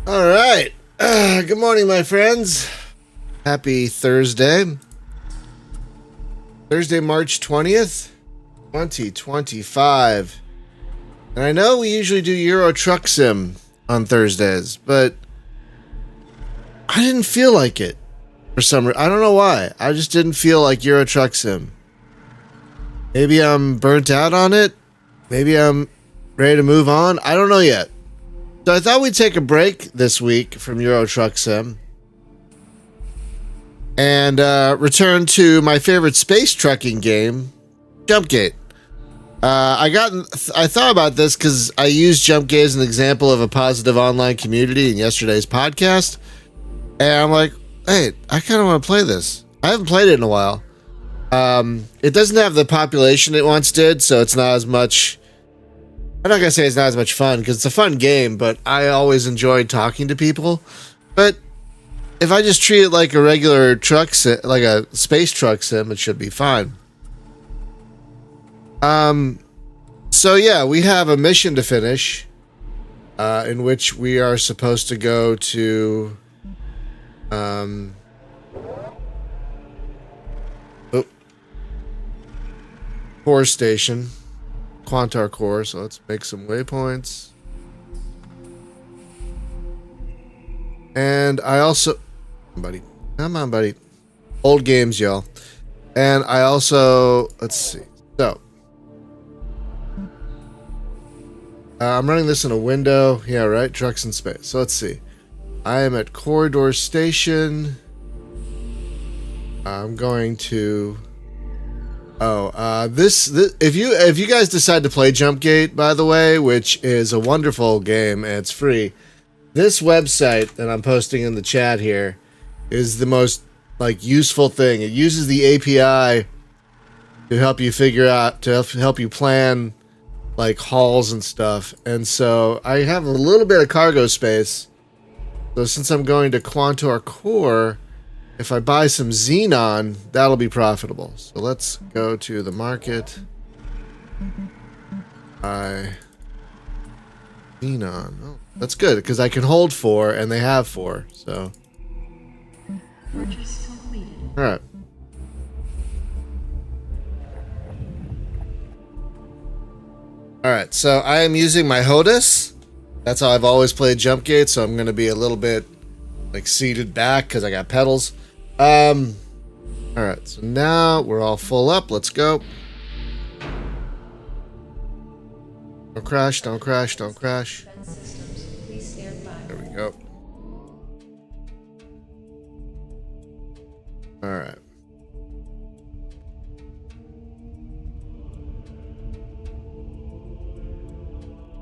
All right. Good morning, my friends. Happy Thursday. Thursday, March 20th, 2025. And I know we usually do Euro Truck Sim on Thursdays, but I didn't feel like it for some reason. I don't know why. I just didn't feel like Euro Truck Sim. Maybe I'm burnt out on it. Maybe I'm ready to move on. I don't know yet. So I thought we'd take a break this week from Euro Truck Sim and return to my favorite space trucking game, Jumpgate. I thought about this because I used Jumpgate as an example of a positive online community in yesterday's podcast, and I'm like, hey, I kind of want to play this. I haven't played it in a while. It doesn't have the population it once did, so it's not as much. I'm not gonna say it's not as much fun because it's a fun game, but I always enjoyed talking to people. But if I just treat it like a regular truck sim, like a space truck sim, it should be fine. So yeah, we have a mission to finish, in which we are supposed to go to, core station. Quantar core, so let's make some waypoints. And I also, buddy, come on, buddy. Old games, y'all. And I also, let's see. So, I'm running this in a window. Yeah, right. Trucks in space. So let's see. I am at Corridor Station. I'm going to. This if you guys decide to play Jumpgate, by the way, which is a wonderful game and it's free, this website that I'm posting in the chat here is the most useful thing. It uses the API to help you help you plan hauls and stuff. And so I have a little bit of cargo space. So since I'm going to Quantar Core, if I buy some xenon, that'll be profitable. So let's go to the market. Buy xenon. Oh, that's good because I can hold 4 and they have 4. So, purchase completed. All right. All right. So I am using my HOTUS. That's how I've always played Jumpgate. So I'm going to be a little bit seated back because I got pedals. All right, so now we're all full up. Let's go. Don't crash, don't crash, don't crash. There we go. All right.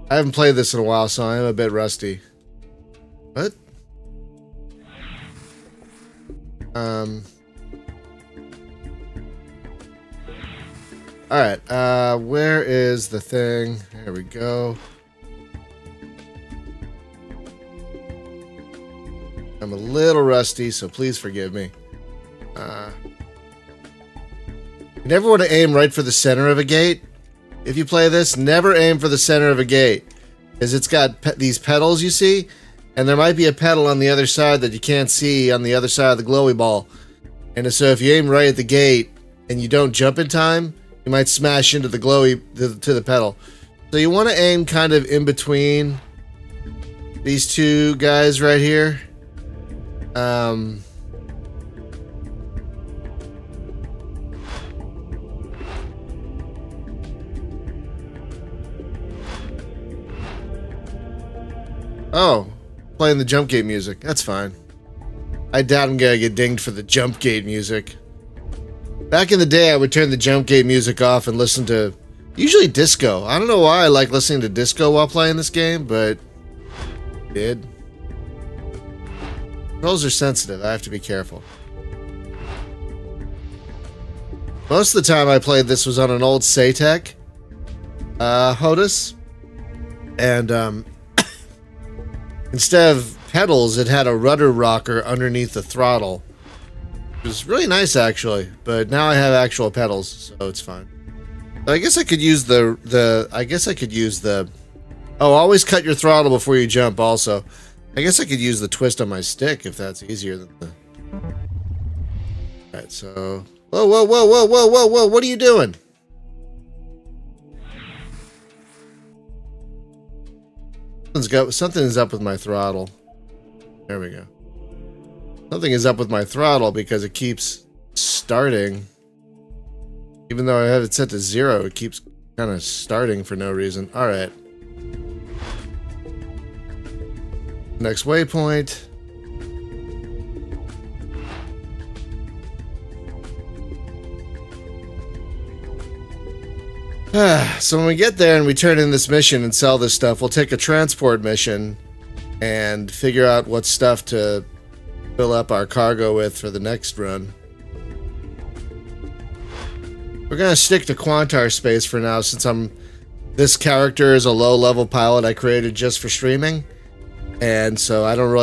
I haven't played this in a while, so I am a bit rusty. What? All right, where is the thing? There we go. I'm a little rusty, so please forgive me. You never want to aim right for the center of a gate. If you play this, never aim for the center of a gate, because it's got these pedals, you see? And there might be a pedal on the other side that you can't see on the other side of the glowy ball. And so if you aim right at the gate and you don't jump in time, you might smash into the to the pedal. So you want to aim kind of in between these two guys right here. Oh, playing the Jumpgate music. That's fine. I doubt I'm gonna get dinged for the Jumpgate music. Back in the day, I would turn the Jumpgate music off and listen to usually disco. I don't know why I like listening to disco while playing this game, but I did. Controls are sensitive. I have to be careful. Most of the time I played this was on an old Satec HOTUS, and instead of pedals, it had a rudder rocker underneath the throttle. It was really nice, actually, but now I have actual pedals, so it's fine. I guess I could use the. Oh, always cut your throttle before you jump. Also, I guess I could use the twist on my stick if that's easier than the... Alright, so... Whoa, whoa, whoa, whoa, whoa, whoa, whoa, what are you doing? Something is up with my throttle. There we go. Something is up with my throttle because it keeps starting. Even though I have it set to 0, it keeps kind of starting for no reason. Alright. Next waypoint. So when we get there and we turn in this mission and sell this stuff, we'll take a transport mission and figure out what stuff to fill up our cargo with for the next run. We're gonna stick to Quantar space for now, since this character is a low-level pilot I created just for streaming, and so I don't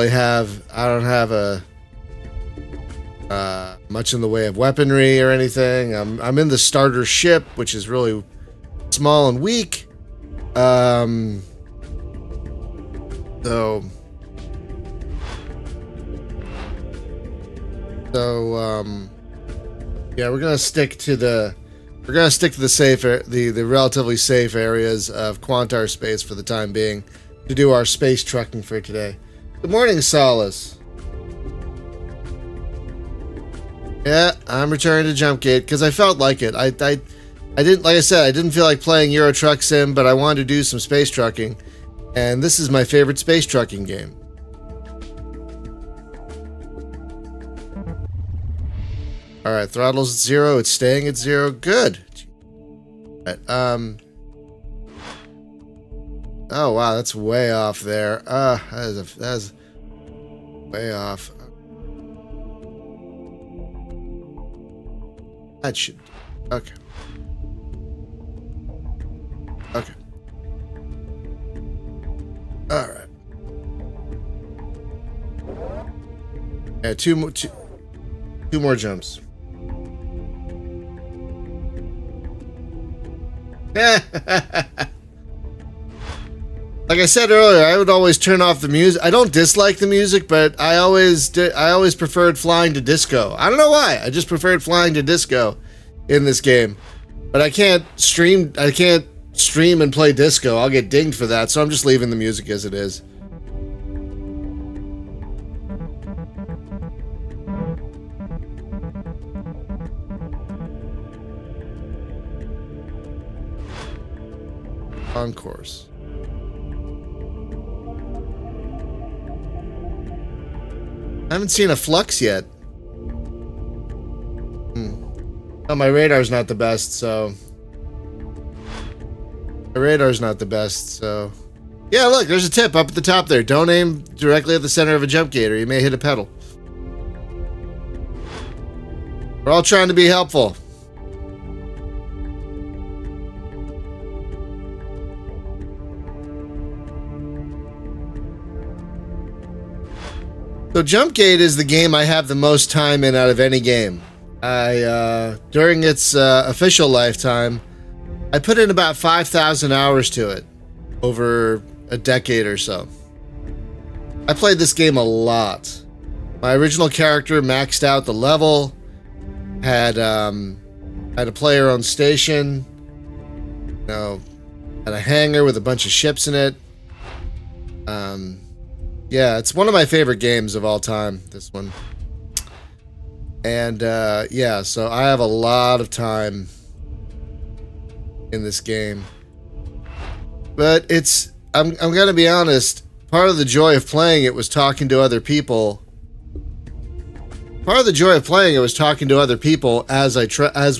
have a much in the way of weaponry or anything. I'm in the starter ship, which is really small and weak. Yeah, we're gonna stick to the the relatively safe areas of Quantar space for the time being to do our space trucking for today. Good morning, Solace. Yeah, I'm returning to Jumpgate because I felt like it. I didn't, like I said, I didn't feel like playing Euro Truck Sim, but I wanted to do some space trucking, and this is my favorite space trucking game. All right, throttle's at 0. It's staying at 0. Good. All right, oh wow, that's way off there. That's way off. That should. Okay. Okay. All right. Yeah, two more jumps. Like I said earlier, I would always turn off the music. I don't dislike the music, but I always preferred flying to disco. I don't know why. I just preferred flying to disco in this game. But I can't stream and play disco. I'll get dinged for that, so I'm just leaving the music as it is. On course. I haven't seen a flux yet. Oh, my radar's not the best, so... My radar's not the best, so... Yeah, look, there's a tip up at the top there. Don't aim directly at the center of a jump gate or you may hit a pedal. We're all trying to be helpful. So Jumpgate is the game I have the most time in out of any game. During its official lifetime, I put in about 5,000 hours to it over a decade or so. I played this game a lot. My original character maxed out the level, had a player-owned station, you know, had a hangar with a bunch of ships in it. Yeah, it's one of my favorite games of all time, this one. And yeah, so I have a lot of time in this game. But I'm gonna be honest, part of the joy of playing it was talking to other people. Part of the joy of playing it was talking to other people as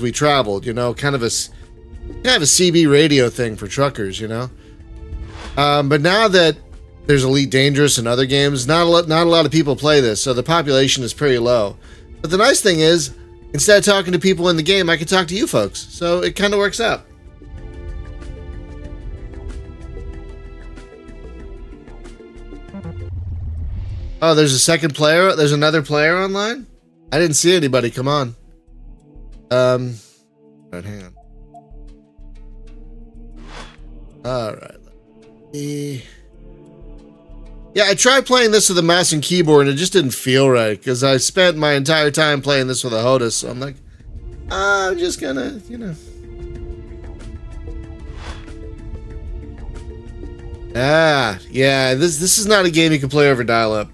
we traveled, you know, kind of a CB radio thing for truckers, you know. But now that there's Elite Dangerous and other games, not a lot of people play this, so the population is pretty low. But the nice thing is, instead of talking to people in the game, I can talk to you folks, so it kind of works out. Oh, there's a second player? There's another player online? I didn't see anybody, come on. Alright, hang on. Alright, let me... Yeah, I tried playing this with a mouse and keyboard, and it just didn't feel right, because I spent my entire time playing this with a HOTAS, so I'm like, I'm just gonna, you know. Ah, yeah, this is not a game you can play over dial-up.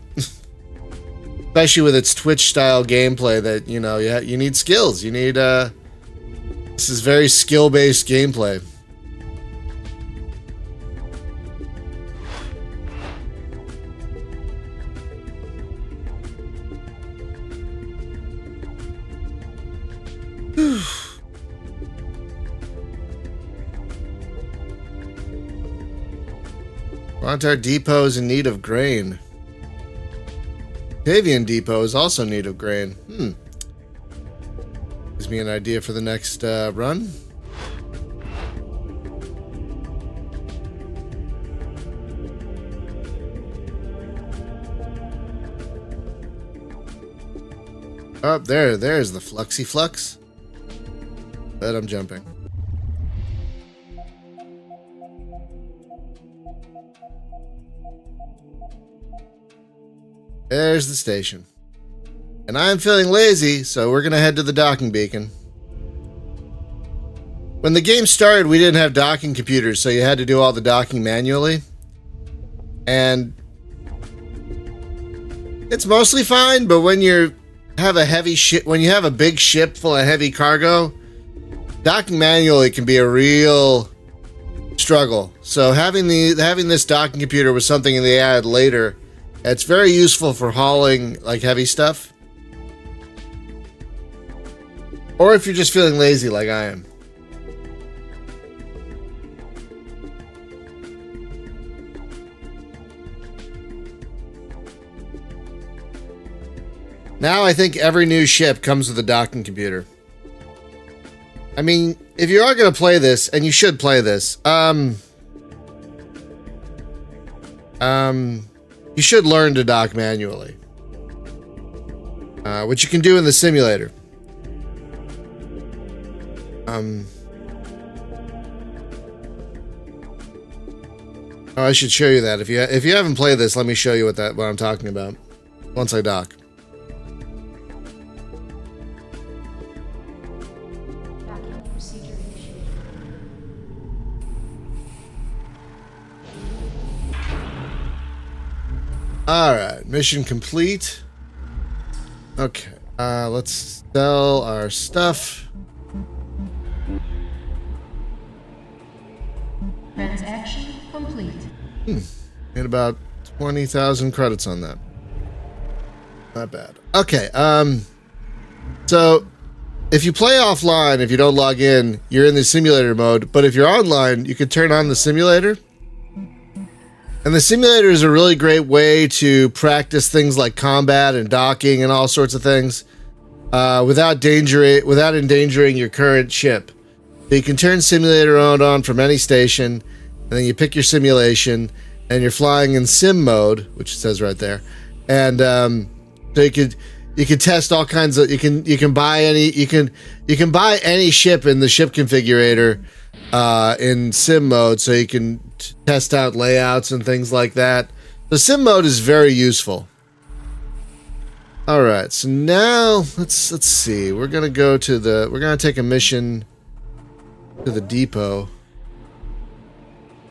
Especially with its Twitch-style gameplay that, you know, you need skills. You need, this is very skill-based gameplay. Planetary Depot is in need of grain. Avian Depot is also in need of grain. Gives me an idea for the next run. Oh, there's the Fluxy Flux. Bet I'm jumping. There's the station. And I'm feeling lazy, so we're going to head to the docking beacon. When the game started, we didn't have docking computers, so you had to do all the docking manually. And it's mostly fine, but when you have a heavy ship, when you have a big ship full of heavy cargo, docking manually can be a real struggle. So having this docking computer was something they added later. It's very useful for hauling like heavy stuff. Or if you're just feeling lazy like I am. Now I think every new ship comes with a docking computer. I mean, if you are going to play this, and you should play this, you should learn to dock manually. Which you can do in the simulator. Oh, I should show you that. If you haven't played this, let me show you what I'm talking about. Once I dock. Alright, mission complete. Okay, let's sell our stuff. Transaction complete. Get about 20,000 credits on that. Not bad. Okay, so if you play offline, if you don't log in, you're in the simulator mode, but if you're online, you can turn on the simulator. And the simulator is a really great way to practice things like combat and docking and all sorts of things without endangering your current ship. So you can turn simulator on from any station, and then you pick your simulation, and you're flying in sim mode, which it says right there. And so you could test all kinds of you can buy any ship in the ship configurator in sim mode, so you can test out layouts and things like that. The sim mode is very useful. All right, so now let's see. We're gonna take a mission to the depot.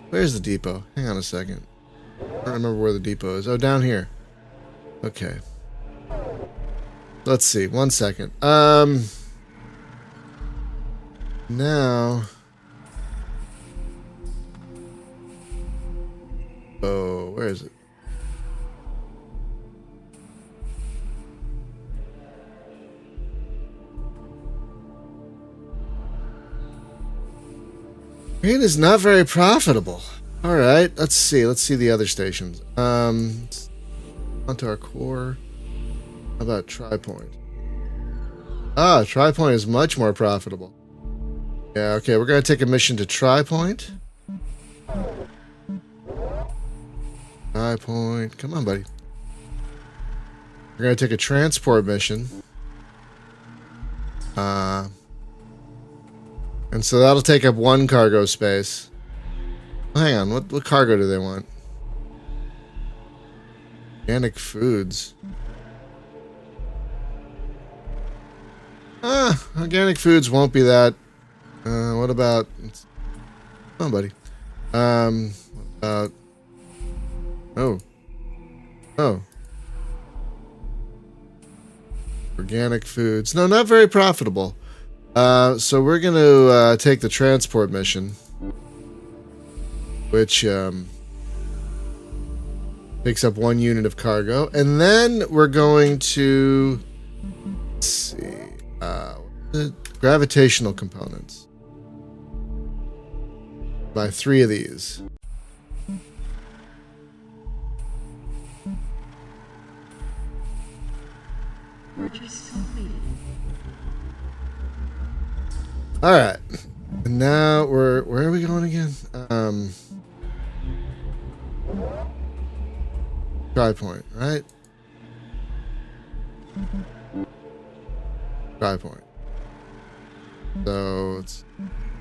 Where's the depot? Hang on a second. I don't remember where the depot is. Oh, down here. Okay. Let's see. 1 second. Now. Oh, where is it? Green is not very profitable. All right, let's see. Let's see the other stations. Onto our core. How about TriPoint? Ah, TriPoint is much more profitable. Yeah, okay, we're gonna take a mission to TriPoint. TriPoint, come on, buddy. We're gonna take a transport mission. And so that'll take up 1 cargo space. Oh, hang on, what cargo do they want? Organic foods. Organic foods won't be that. What about... Come on, buddy. What about... Oh. Oh. Organic foods. No, not very profitable. So we're going to take the transport mission, which picks up 1 unit of cargo. And then we're going to... Let's see. Gravitational components. Buy 3 of these. Purchase completed. All right. And now where are we going again? Try point, right? Try point. So let's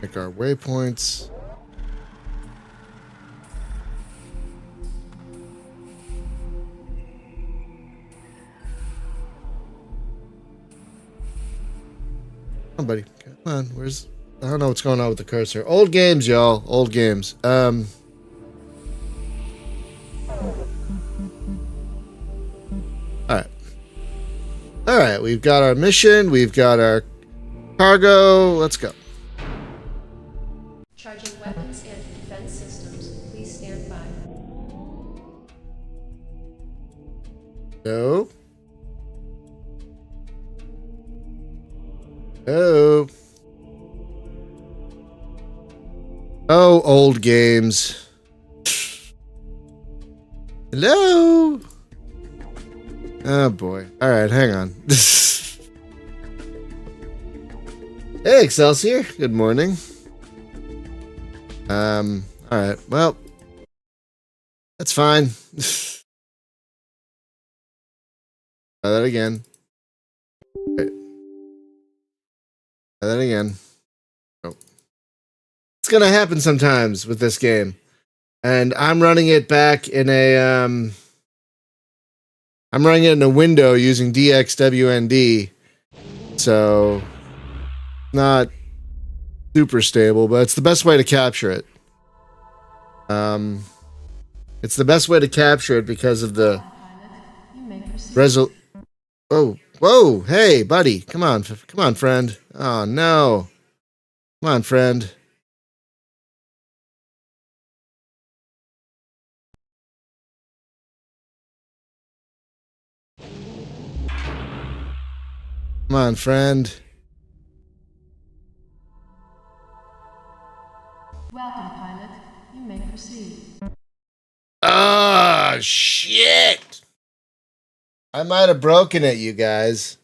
make our waypoints. Come on, buddy. Come on. Where's... I don't know what's going on with the cursor. Old games, y'all. Old games. All right. All right. We've got our mission. We've got our cargo. Let's go. Charging weapons and defense systems. Please stand by. No. Oh. Oh, old games. Hello. Oh boy. All right, hang on. Hey, Excelsior. Good morning. All right. Well, that's fine. Try that again. Wait. Try that again. Oh. It's gonna happen sometimes with this game, and I'm running it back in a I'm running it in a window using DXWND, so not super stable, but it's the best way to capture it. It's the best way to capture it because of the Oh, whoa, hey, buddy, come on, friend. Oh no, come on, friend. Come on, friend. Welcome, pilot. You may proceed. Ah, shit. I might have broken it, you guys.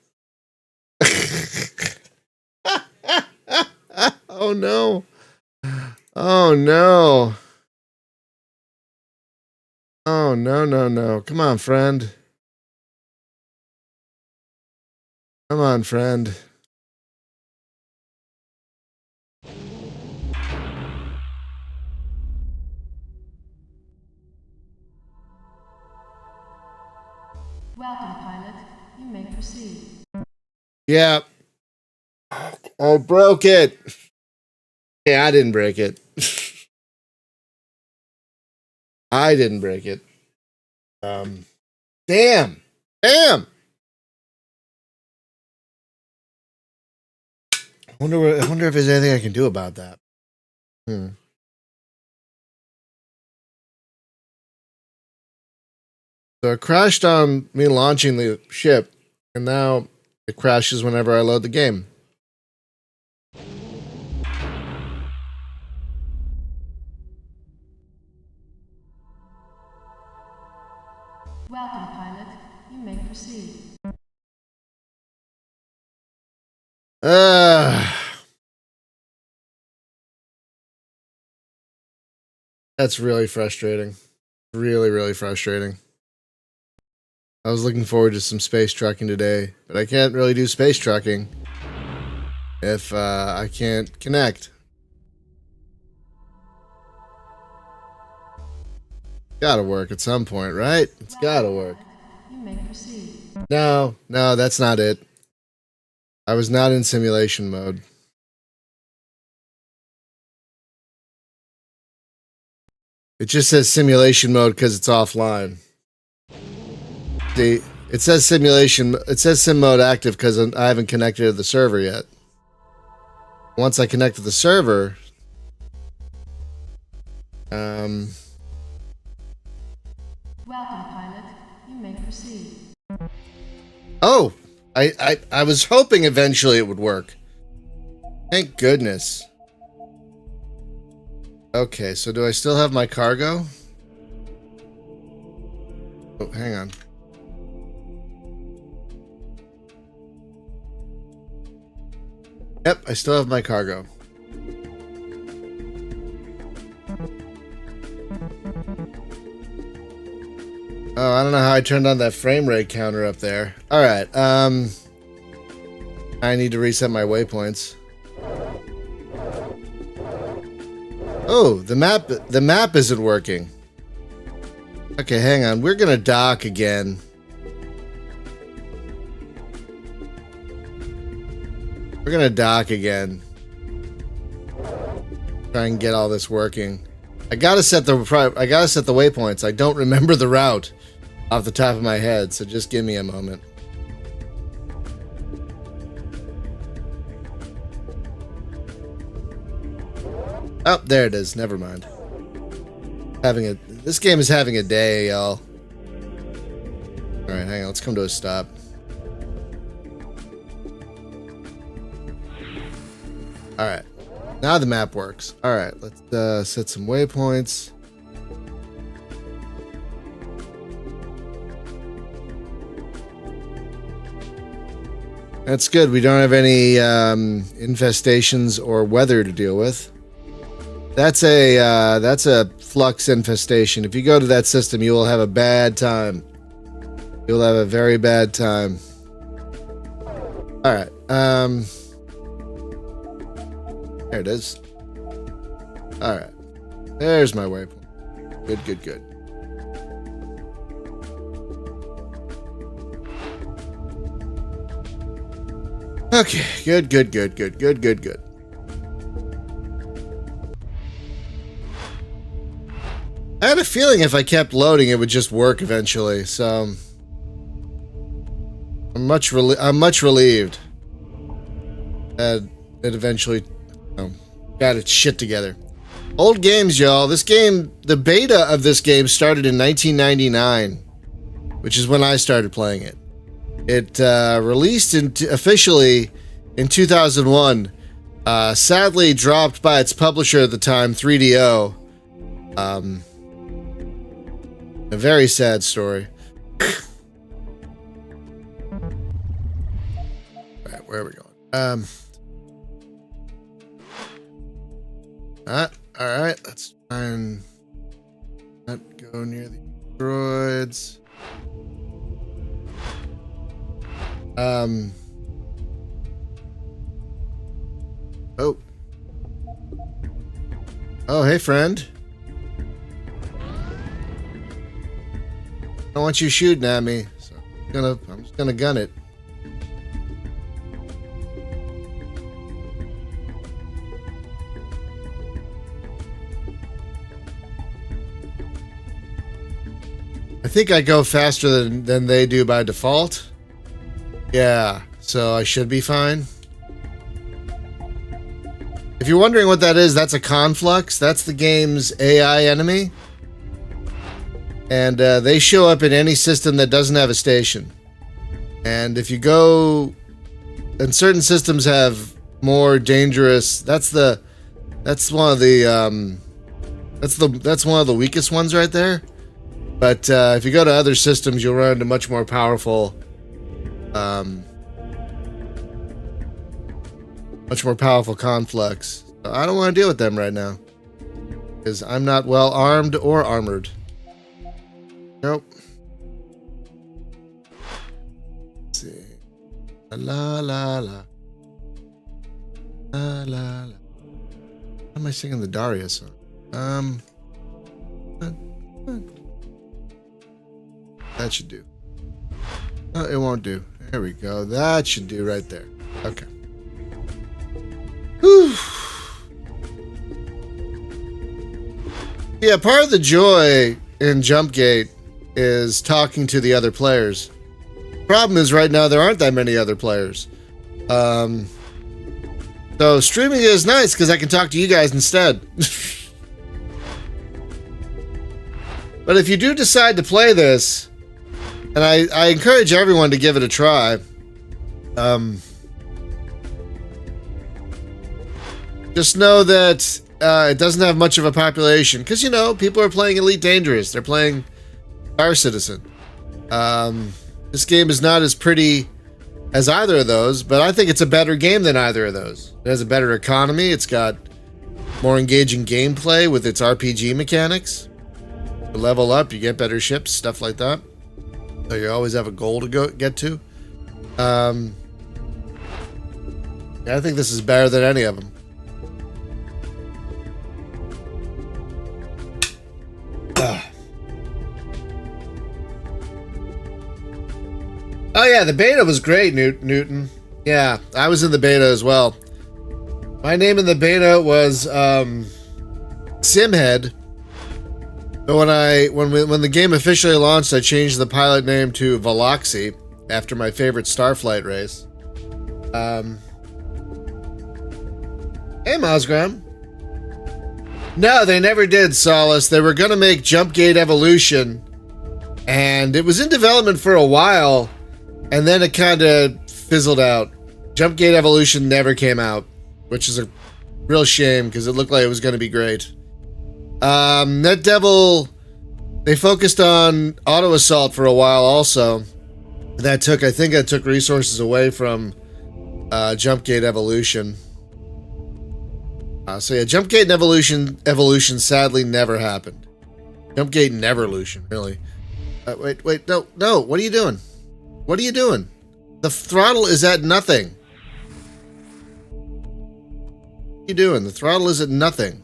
Oh no. Oh no. Oh no. Come on, friend. Come on, friend. Welcome, pilot. You may proceed. Yeah. I broke it. Yeah, I didn't break it. I didn't break it. Damn. I wonder if there's anything I can do about that. So it crashed on me launching the ship, and now it crashes whenever I load the game. Welcome, pilot. You may proceed. That's really frustrating. Really frustrating. I was looking forward to some space trucking today, but I can't really do space trucking if I can't connect. Gotta work at some point, right? It's gotta work. you may proceed. No, that's not it. I was not in simulation mode. It just says simulation mode because it's offline. See, it says simulation. It says sim mode active because I haven't connected to the server yet. Once I connect to the server, Welcome, pilot. You may proceed. oh, I was hoping eventually it would work. Thank goodness. Okay, so do I still have my cargo? Oh, hang on. Yep, I still have my cargo. Oh, I don't know how I turned on that frame rate counter up there. All right, I need to reset my waypoints. Oh, the map isn't working. Okay, hang on. We're gonna dock again. We're gonna dock again. Try and get all this working. I gotta set the waypoints. I don't remember the route off the top of my head, so just give me a moment. Oh, there it is. Never mind. This game is having a day, y'all. All right, hang on. Let's come to a stop. All right. Now the map works. All right, let's set some waypoints. That's good. We don't have any infestations or weather to deal with. That's a flux infestation. If you go to that system, you will have a bad time. You'll have a very bad time. All right. There it is. All right. There's my waypoint. Good, good, good. Okay. Good, good, good, good, good, good, good. I had a feeling if I kept loading, it would just work eventually. So I'm much relieved that it eventually got its shit together. Old games, y'all. This game, the beta of this game started in 1999, which is when I started playing it. It released officially in 2001. Sadly, dropped by its publisher at the time, 3DO. A very sad story. Alright, where are we going? Alright, let's try and not go near the droids. Oh, hey, friend. I don't want you shooting at me, so I'm just gonna gun it. I think I go faster than they do by default. Yeah, so I should be fine. If you're wondering what that is, that's a conflux. That's the game's AI enemy. And they show up in any system that doesn't have a station. And if you go, and certain systems have more dangerous. That's one of the that's one of the weakest ones right there. But if you go to other systems, you'll run into much more powerful, conflicts. So I don't want to deal with them right now because I'm not well armed or armored. Nope. Let's see. La la la. La la la. Why am I singing the Daria song? That should do. Oh, it won't do. There we go. That should do right there. Okay. Whew. Yeah, part of the joy in Jumpgate is talking to the other players. Problem is, right now there aren't that many other players. So streaming is nice because I can talk to you guys instead. But if you do decide to play this, and I encourage everyone to give it a try, just know that it doesn't have much of a population because, you know, people are playing Elite Dangerous. They're playing Star Citizen. This game is not as pretty as either of those, but I think it's a better game than either of those. It has a better economy. It's got more engaging gameplay with its RPG mechanics. You level up, you get better ships, stuff like that. So you always have a goal to get to. I think this is better than any of them. Oh yeah, the beta was great, Newton. Yeah, I was in the beta as well. My name in the beta was Simhead. But when the game officially launched, I changed the pilot name to Veloxy after my favorite Starflight race. Hey, Mosgram. No, they never did, Solace. They were gonna make Jumpgate Evolution, and it was in development for a while, and then it kind of fizzled out. Jumpgate Evolution never came out, which is a real shame because it looked like it was going to be great. NetDevil, they focused on auto assault for a while also. I think that took resources away from Jumpgate Evolution. So yeah, Jumpgate and Evolution sadly never happened. Jumpgate Neverlution, really. Wait, no, what are you doing? What are you doing? The throttle is at nothing. What are you doing? The throttle is at nothing.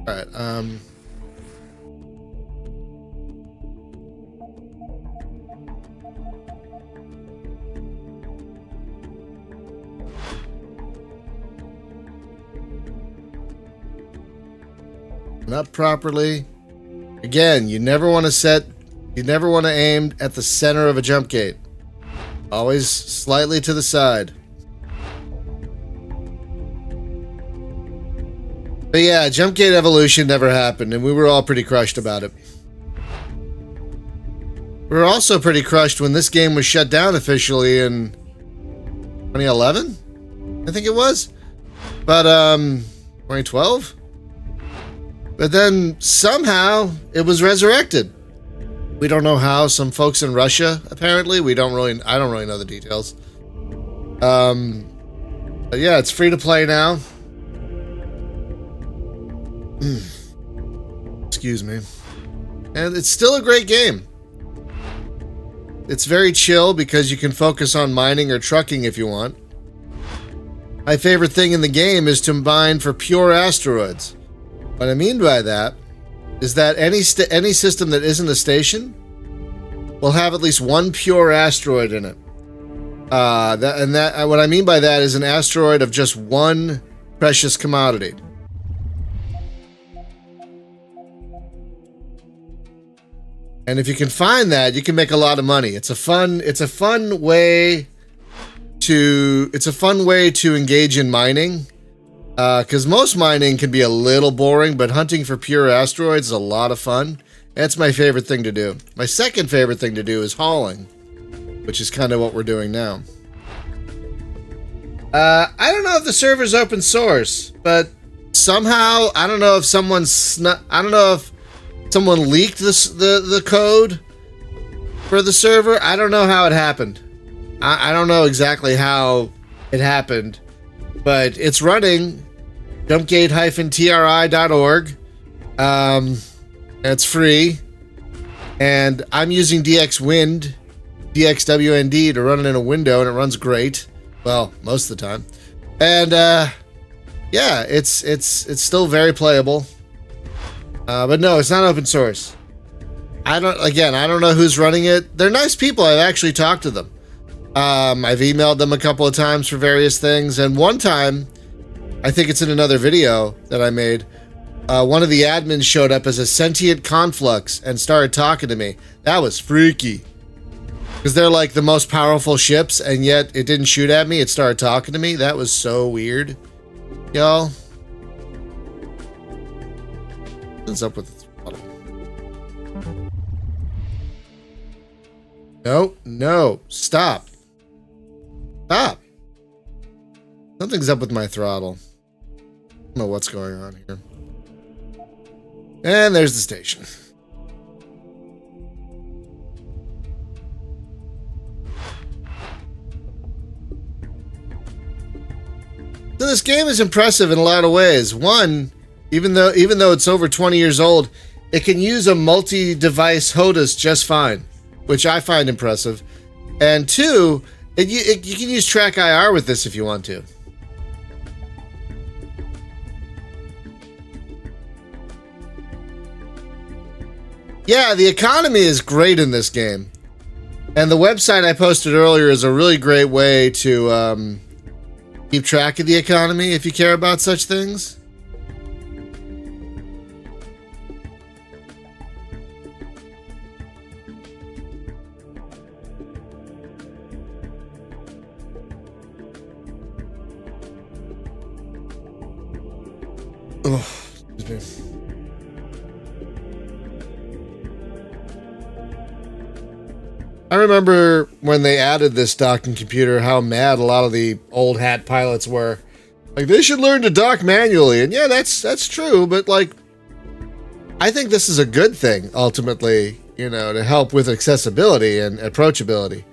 Alright, not properly. Again, you never want to aim at the center of a jump gate. Always slightly to the side. But yeah, Jumpgate Evolution never happened, and we were all pretty crushed about it. We were also pretty crushed when this game was shut down officially in 2011? I think it was. But, 2012? But then somehow it was resurrected. We don't know how. Some folks in Russia, apparently. I don't really know the details. But yeah, it's free to play now. Excuse me. And it's still a great game. It's very chill because you can focus on mining or trucking if you want. My favorite thing in the game is to mine for pure asteroids. What I mean by that is that any system that isn't a station will have at least one pure asteroid in it. What I mean by that is an asteroid of just one precious commodity. And if you can find that, you can make a lot of money. It's a fun way to engage in mining. Because most mining can be a little boring, but hunting for pure asteroids is a lot of fun. That's my favorite thing to do. My second favorite thing to do is hauling, which is kind of what we're doing now. I don't know if the server's open source, but somehow, I don't know if someone leaked the code for the server. I don't know how it happened. I don't know exactly how it happened, but it's running. Jumpgate-tri.org. It's free, and I'm using DXWnd to run it in a window, and it runs great. Well, most of the time. And yeah, it's still very playable. But no, it's not open source. I don't know who's running it. They're nice people. I've actually talked to them. I've emailed them a couple of times for various things, and one time, I think it's in another video that I made, one of the admins showed up as a sentient conflux and started talking to me. That was freaky. Because they're like the most powerful ships, and yet it didn't shoot at me. It started talking to me. That was so weird. Y'all. What's up with the throttle? No. Stop. Stop. Something's up with my throttle. I don't know what's going on here. And there's the station. So this game is impressive in a lot of ways. One, even though it's over 20 years old, it can use a multi-device HOTAS just fine, which I find impressive. And two, you can use track IR with this if you want to. Yeah, the economy is great in this game. And the website I posted earlier is a really great way to keep track of the economy if you care about such things. Oh, excuse me. I remember when they added this docking computer, how mad a lot of the old hat pilots were. Like, they should learn to dock manually. And yeah, that's true, but like, I think this is a good thing, ultimately, you know, to help with accessibility and approachability.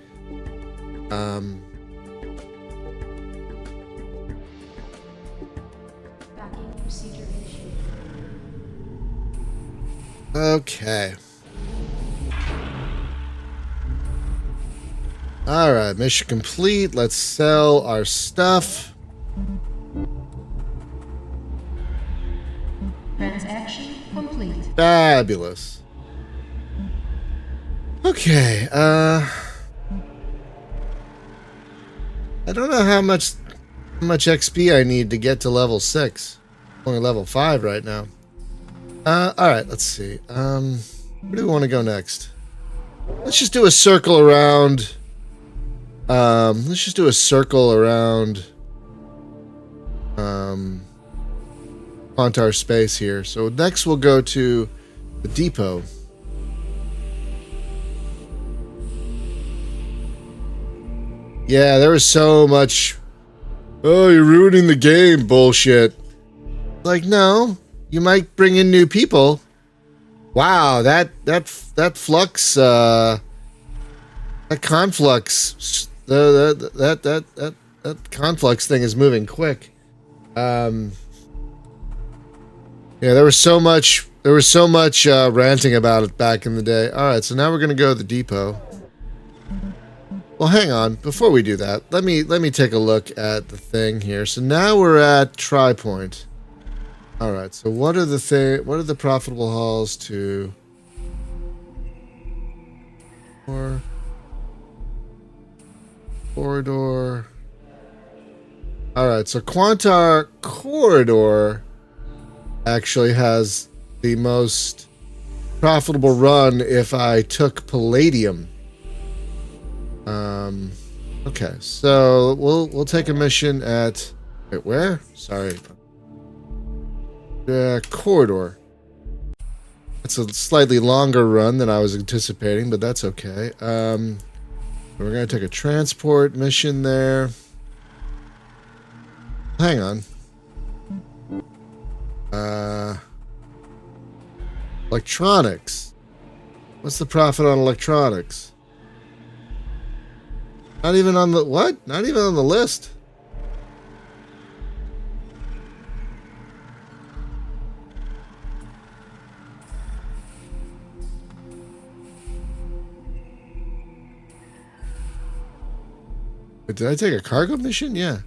Docking procedure initiated. Okay. All right, mission complete. Let's sell our stuff. Transaction complete. Fabulous. Okay, I don't know how much XP I need to get to level 6. Only level 5 right now. All right, let's see. Where do we want to go next? Let's just do a circle around. Let's just do a circle around Planetary space here. So next we'll go to the depot. Yeah, there was so much, oh, you're ruining the game bullshit. Like, no, you might bring in new people. Wow, that flux, that conflux, that conflux thing is moving quick. Yeah, there was so much ranting about it back in the day. All right, so now we're gonna go to the depot. Well, hang on. Before we do that, let me take a look at the thing here. So now we're at Tri-Point. All right. So what are the profitable hauls to? Or corridor. All right. So Quantar corridor actually has the most profitable run if I took palladium. Okay, so we'll take a mission at, wait, where? Sorry. Corridor. It's a slightly longer run than I was anticipating, but that's okay. We're gonna take a transport mission there. Hang on. Electronics. What's the profit on electronics? Not even on the, what? Not even on the list. Wait, did I take a cargo mission? Yeah.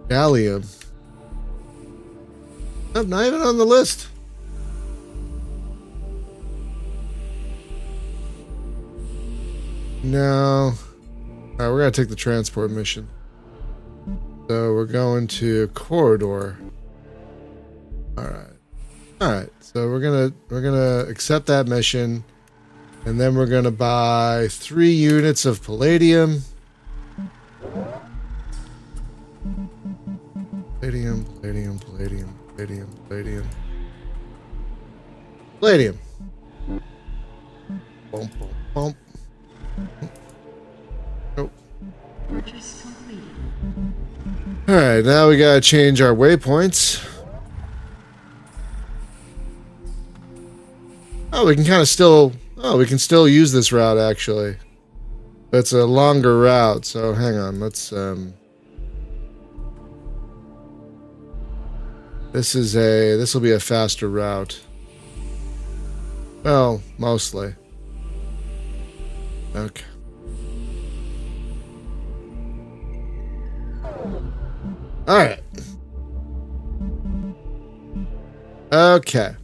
Gallium. Nope, not even on the list. No. Alright, we're gonna take the transport mission. So we're going to corridor. Alright. Alright, so we're gonna accept that mission. And then we're gonna buy 3 units of palladium. Palladium, palladium, palladium, palladium, palladium. Palladium. Bump, bump, bump. Nope. Purchase complete. Alright, now we gotta change our waypoints. Oh, we can kind of still... Oh, we can still use this route, actually. But it's a longer route, so hang on, let's... This will be a faster route. Well, mostly. Okay. Alright. Okay.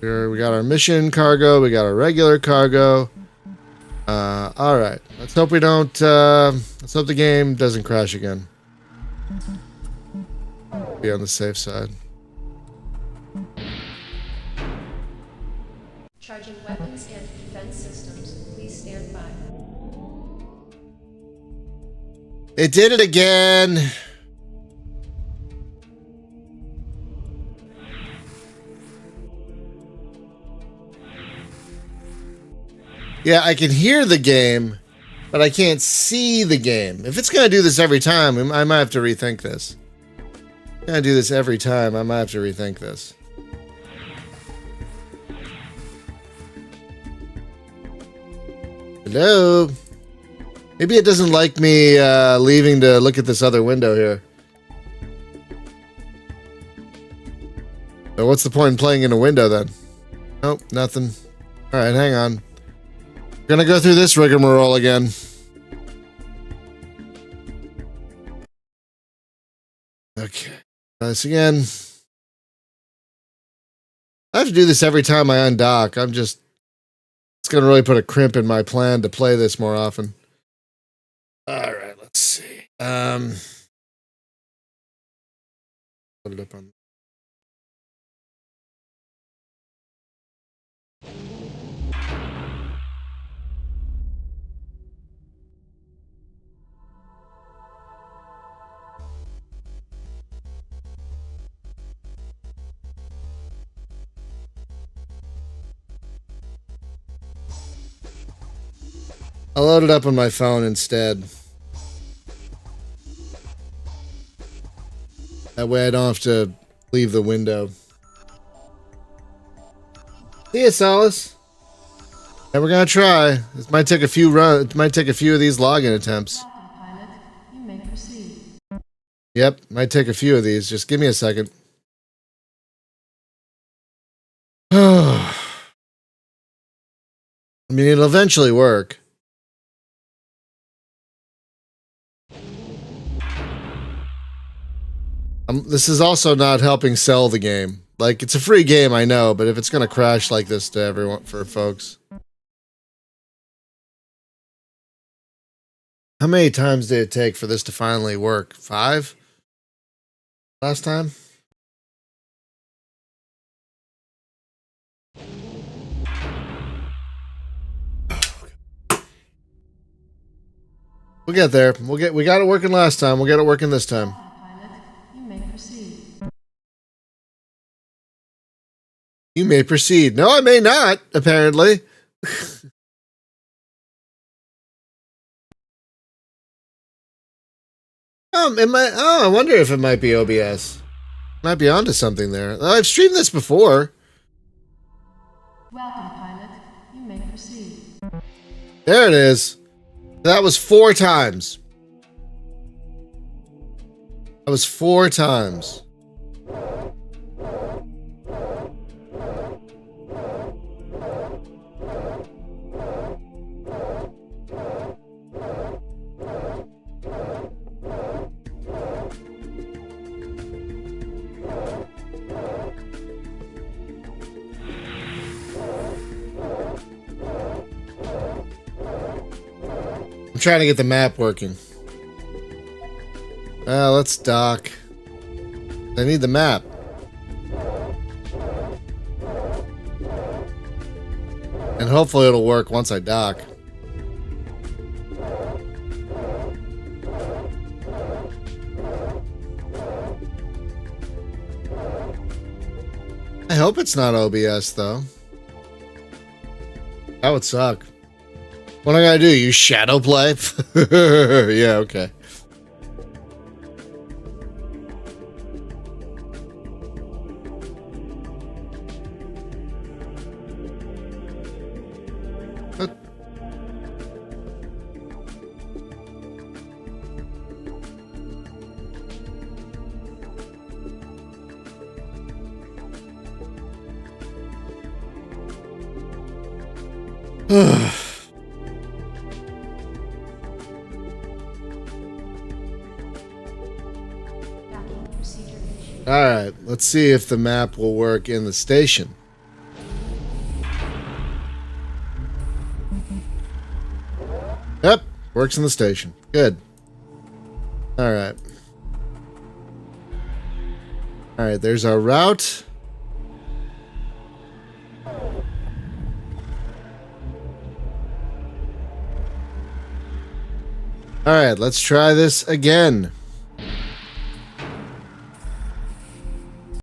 Here we got our mission cargo, we got our regular cargo. Alright. Let's hope we don't, let's hope the game doesn't crash again. Be on the safe side. Charging weapons and defense systems. Please stand by. It did it again! Yeah, I can hear the game, but I can't see the game. If it's gonna do this every time, I might have to rethink this. If it's gonna do this every time, I might have to rethink this. Hello? Maybe it doesn't like me leaving to look at this other window here. So what's the point in playing in a window then? Nope, nothing. Alright, hang on. Gonna go through this rigmarole again. Okay. Try this again. I have to do this every time I undock. It's gonna really put a crimp in my plan to play this more often. Alright, let's see. Put it up on. I'll load it up on my phone instead. That way I don't have to leave the window. See ya, Solace. And we're gonna try. This might take a few It might take a few of these login attempts. Pilot, you may proceed. Yep, might take a few of these. Just give me a second. I mean, it'll eventually work. This is also not helping sell the game. Like, it's a free game, I know, but if it's gonna crash like this to everyone, for folks. How many times did it take for this to finally work? 5? Last time? We'll get there. We got it working last time. We'll get it working this time. Pilot, you may proceed. You may proceed. No, I may not, apparently. I wonder if it might be OBS. Might be onto something there. I've streamed this before. Welcome, pilot. You may proceed. There it is. That was 4 times. That was 4 times. trying to get the map working. Let's dock. I need the map. And hopefully it'll work once I dock. I hope it's not OBS though. That would suck. What am I gotta do? Use shadow play? Yeah, okay. What? Docking procedure initiated. Alright, let's see if the map will work in the station. Yep, works in the station. Good. Alright. Alright, there's our route. Alright, let's try this again.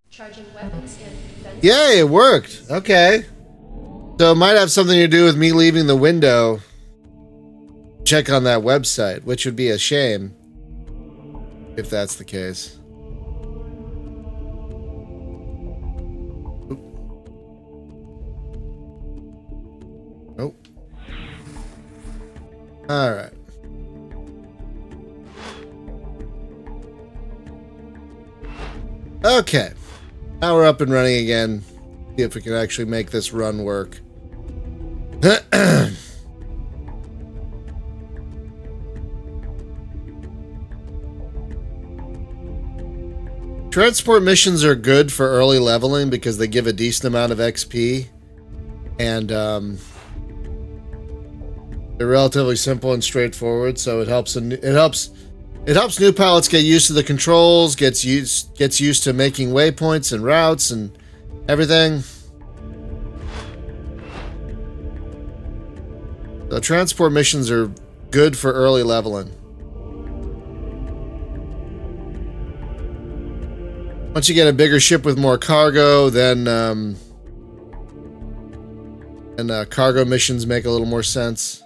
Charging weapons and defense. Yay, it worked. Okay. So it might have something to do with me leaving the window. Check on that website, which would be a shame if that's the case. Oop. Nope. All right. Okay. Now we're up and running again. See if we can actually make this run work. Transport missions are good for early leveling because they give a decent amount of XP, and they're relatively simple and straightforward. So it helps new pilots get used to the controls, gets used to making waypoints and routes and everything. The transport missions are good for early leveling. Once you get a bigger ship with more cargo, then cargo missions make a little more sense.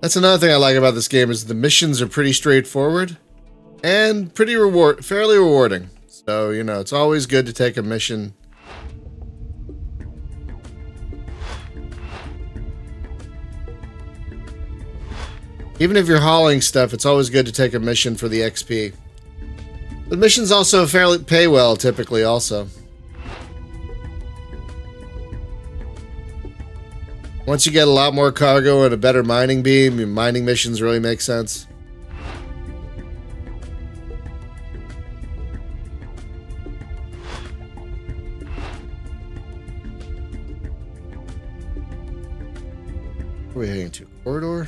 That's another thing I like about this game is the missions are pretty straightforward and fairly rewarding. So, you know, it's always good to take a mission. Even if you're hauling stuff, it's always good to take a mission for the XP. The missions also fairly pay well, typically, also. Once you get a lot more cargo and a better mining beam, your mining missions really make sense. Where are we heading to? Corridor?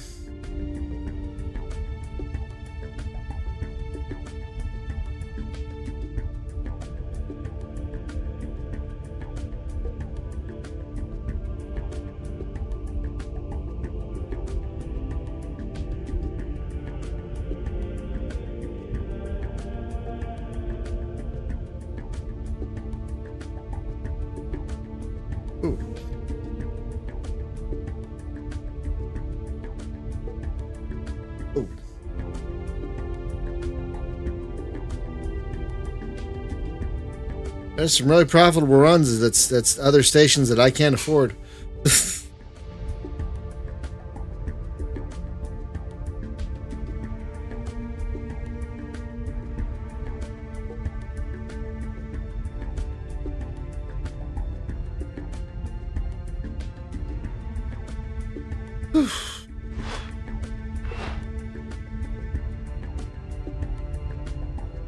Ooh. Ooh. There's some really profitable runs that's other stations that I can't afford.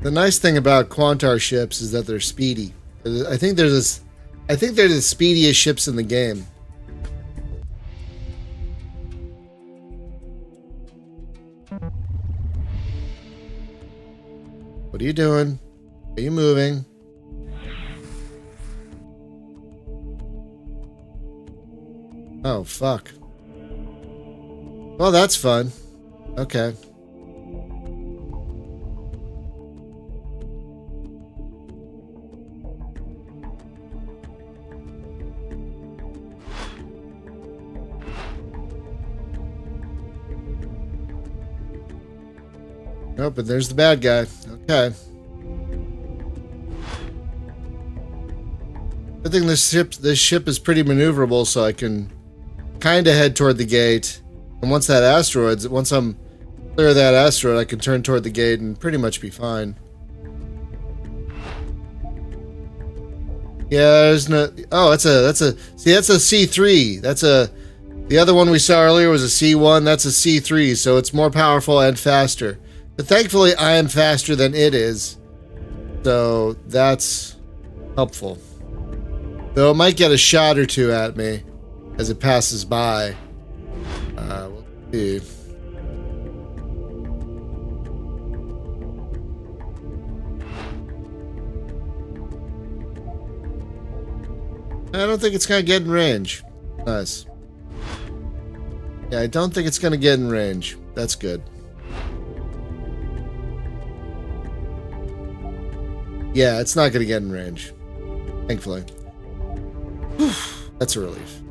The nice thing about Quantar ships is that they're speedy. I think there's this. I think they're the speediest ships in the game. What are you doing? Are you moving? Oh, fuck. Well, that's fun. Okay. Oh, but there's the bad guy. Okay. I think this ship is pretty maneuverable, so I can kind of head toward the gate. And once I'm clear of that asteroid, I can turn toward the gate and pretty much be fine. Yeah, there's no. Oh, that's a C3. The other one we saw earlier was a C1. That's a C3, so it's more powerful and faster. But thankfully, I am faster than it is, so that's helpful. Though it might get a shot or two at me as it passes by. We'll see. I don't think it's gonna get in range. Nice. Yeah, I don't think it's gonna get in range. That's good. Yeah, it's not gonna get in range. Thankfully. Whew, that's a relief.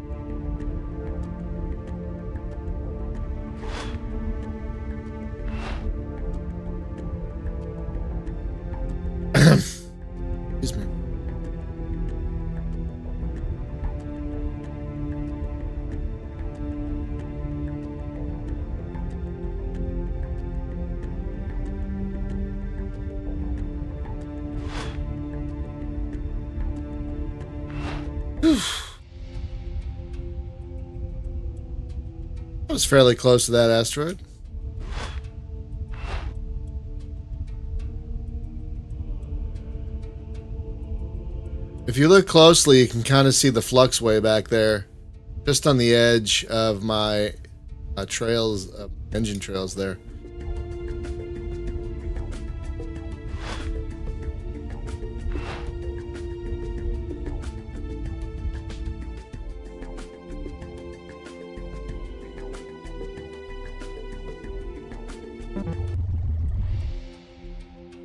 Excuse me. I was fairly close to that asteroid. If you look closely, you can kind of see the fluxway back there, just on the edge of my trails, engine trails there.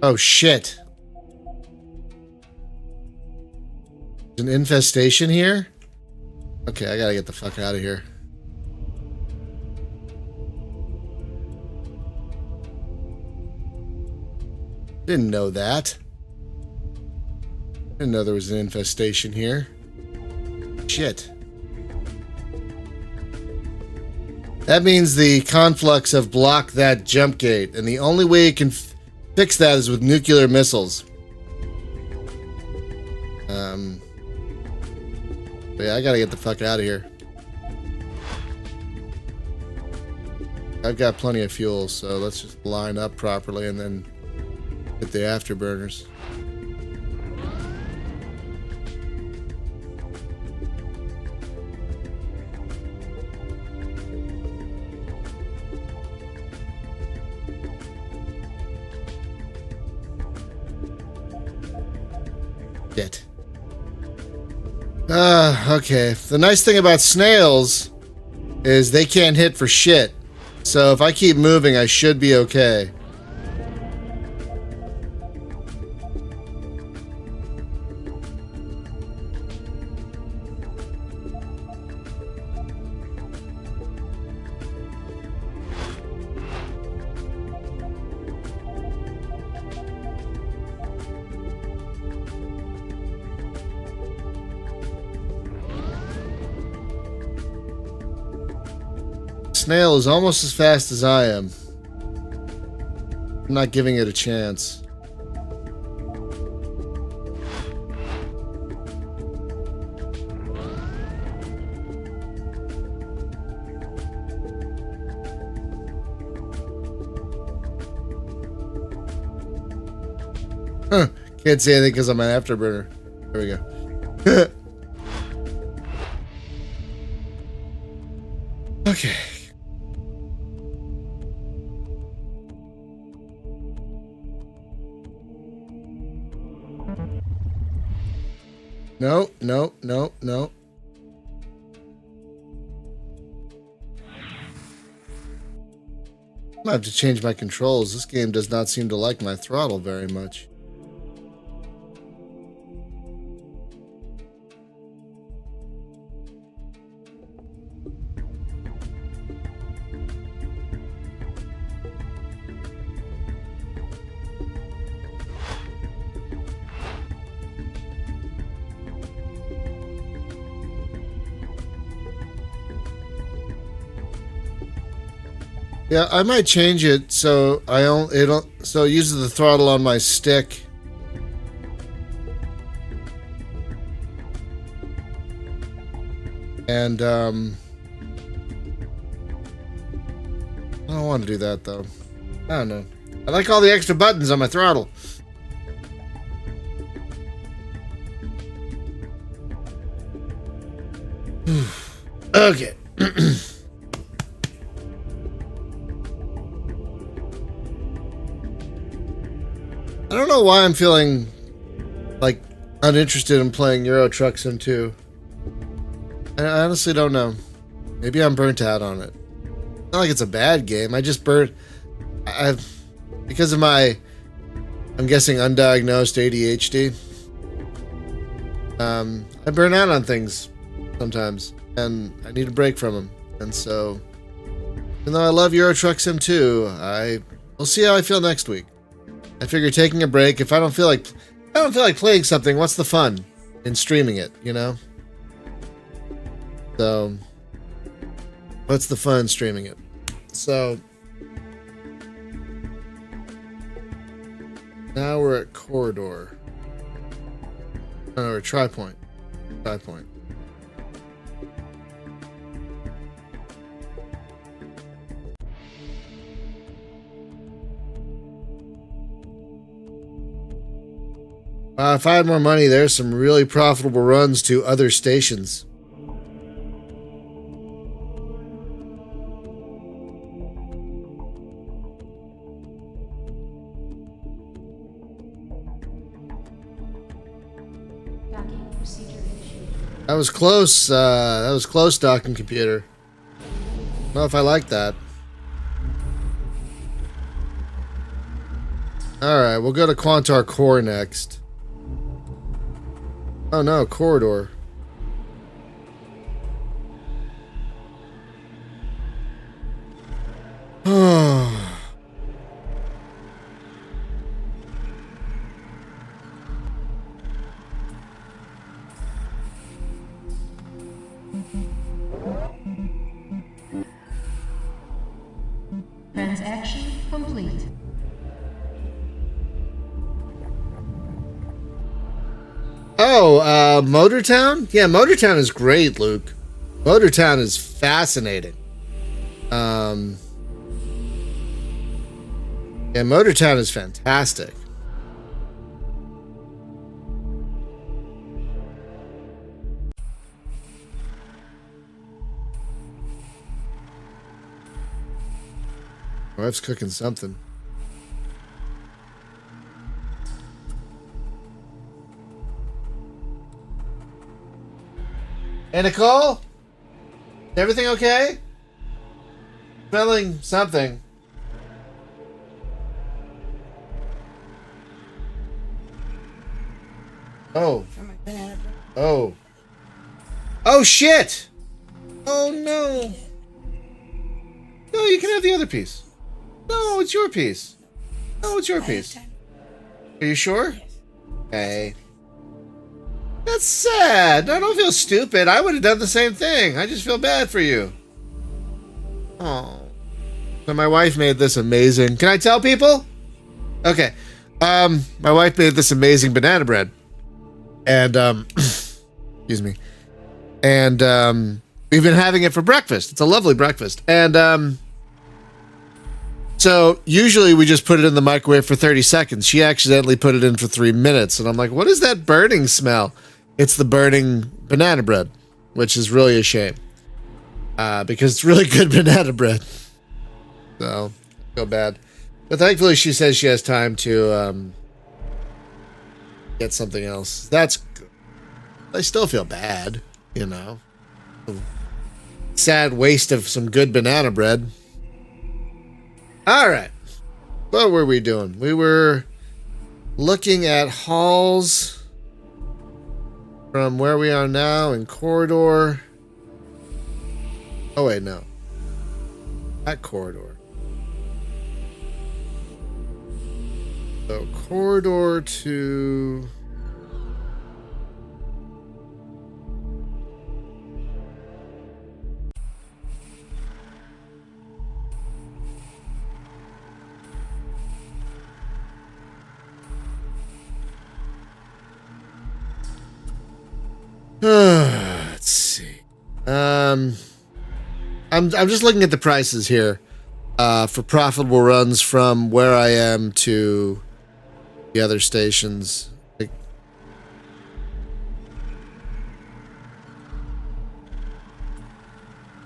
Oh shit. There's an infestation here? Okay, I gotta get the fuck out of here. Didn't know that. Didn't know there was an infestation here. Shit. That means the conflux have blocked that jump gate, and the only way you can fix that is with nuclear missiles. But yeah, I gotta get the fuck out of here. I've got plenty of fuel, so let's just line up properly and then hit the afterburners. Shit. Okay. The nice thing about snails is they can't hit for shit. So if I keep moving, I should be okay. Snail is almost as fast as I am. I'm not giving it a chance. Huh. Can't say anything because I'm an afterburner. There we go. Okay. No, no, no, no. I have to change my controls. This game does not seem to like my throttle very much. Yeah, I might change it so so it uses the throttle on my stick. And I don't want to do that though. I don't know. I like all the extra buttons on my throttle. Okay. I don't know why I'm feeling like uninterested in playing Euro Truck Sim 2. I honestly don't know. Maybe I'm burnt out on it. Not like it's a bad game. I just because of my, I'm guessing, undiagnosed ADHD. I burn out on things sometimes, and I need a break from them. And so, even though I love Euro Truck Sim 2, we'll see how I feel next week. I figure taking a break. If I don't feel like playing something, what's the fun in streaming it? You know. So, what's the fun in streaming it? So, now we're at Corridor. No, we're at Tri-Point. Tri-Point. If I had more money, there's some really profitable runs to other stations. Docking procedure initiated. That was close. That was close, docking computer. I don't know if I like that. Alright, we'll go to Quantar Core next. Oh no, Corridor. Transaction complete. Oh, Motortown? Yeah, Motortown is great, Luke. Motortown is fascinating. Yeah, Motortown is fantastic. My wife's cooking something. Hey, Nicole? Is everything okay? Smelling something. Oh. Oh. Oh, shit! Oh, no. No, you can have the other piece. No, it's your piece. No, it's your piece. Are you sure? Okay. That's sad. I don't feel stupid. I would have done the same thing. I just feel bad for you. Oh. So my wife made this amazing. Can I tell people? Okay. My wife made this amazing banana bread. And excuse me. And we've been having it for breakfast. It's a lovely breakfast. And so usually we just put it in the microwave for 30 seconds. She accidentally put it in for 3 minutes. And I'm like, what is that burning smell? it's the burning banana bread, which is really a shame. Because it's really good banana bread. So, feel bad. But thankfully she says she has time to get something else. That's good. I still feel bad, you know. Sad waste of some good banana bread. Alright. What were we doing? We were looking at halls from where we are now in corridor. Oh wait, no. That corridor. So corridor to... Let's see. I'm just looking at the prices here for profitable runs from where I am to the other stations. Like,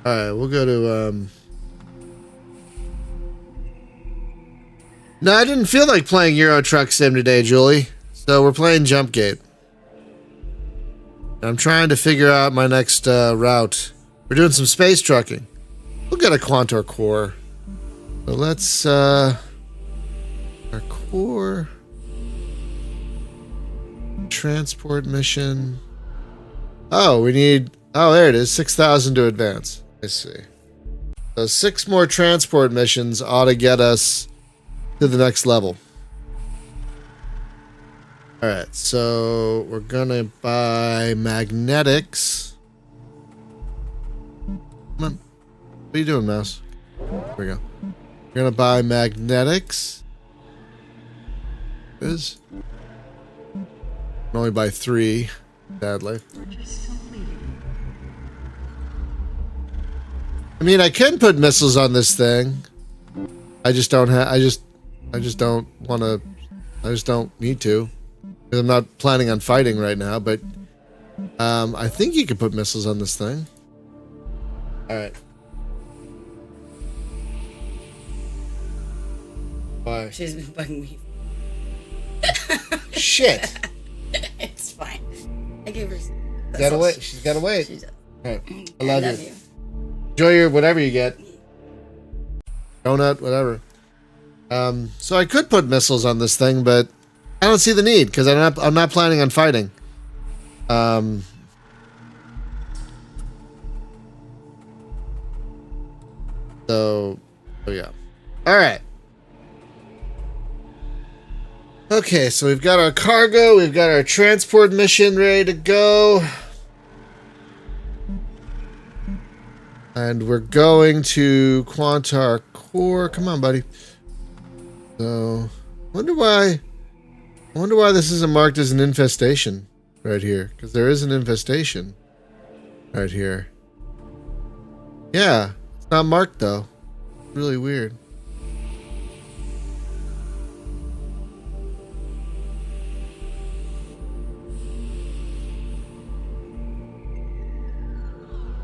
all right, we'll go to. No, I didn't feel like playing Euro Truck Sim today, Julie. So we're playing Jumpgate. I'm trying to figure out my next route. We're doing some space trucking. We'll get a Quantor core. So let's, our core. Transport mission. Oh, we need, oh, there it is. 6,000 to advance. I see. So 6 more transport missions ought to get us to the next level. Alright, so we're gonna buy magnetics. Come on. What are you doing, mouse? There we go. We're gonna buy magnetics. Is can only buy 3, sadly. Purchase completed. I mean, I can put missiles on this thing. I just don't have. I just don't want to. I just don't need to. Because I'm not planning on fighting right now. But I think you can put missiles on this thing. All right. Bye. She's been bugging me. Shit. It's fine. I gave her. Gotta wait. She's gotta wait. She's up. All right. I love you. Enjoy your whatever you get. Donut, whatever. So I could put missiles on this thing, but I don't see the need because I'm not planning on fighting. So yeah. All right. Okay, so we've got our cargo, we've got our transport mission ready to go. And we're going to Quantar Core. Come on, buddy. So, I wonder why this isn't marked as an infestation right here. Because there is an infestation right here. Yeah, it's not marked though. Really weird.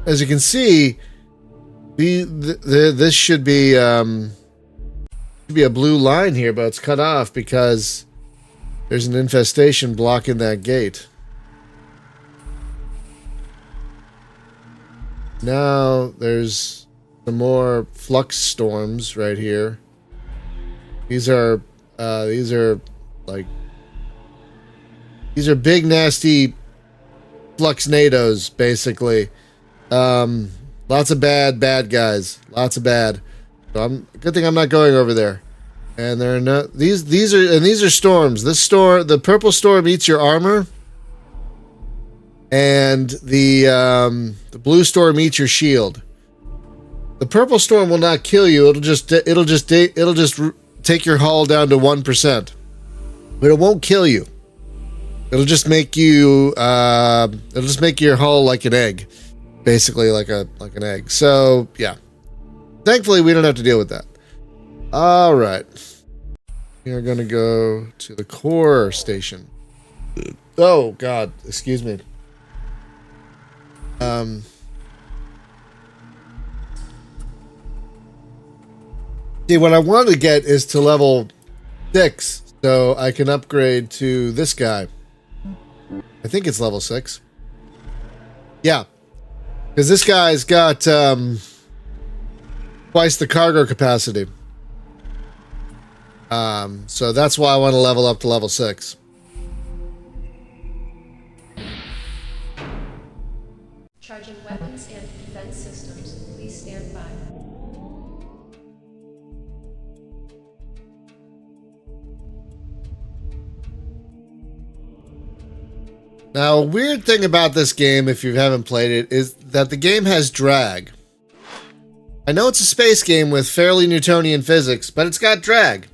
As you can see, this should be a blue line here, but it's cut off because there's an infestation blocking that gate. Now there's some more flux storms right here. These are big nasty fluxnados, basically. Lots of bad guys. Lots of bad. So good thing I'm not going over there. And there are no these are storms. The purple storm eats your armor. And the blue storm eats your shield. The purple storm will not kill you. It'll just take your hull down to 1%. But it won't kill you. It'll just make you your hull like an egg. Basically like an egg. So yeah. Thankfully we don't have to deal with that. Alright. We are gonna go to the core station. Oh god, excuse me. See, what I want to get is to level 6, so I can upgrade to this guy. I think it's level 6. Yeah. Because this guy's got twice the cargo capacity. So that's why I want to level up to level 6. Charging weapons and defense systems. Please stand by. Now, a weird thing about this game, if you haven't played it, is that the game has drag. I know it's a space game with fairly Newtonian physics, but it's got drag.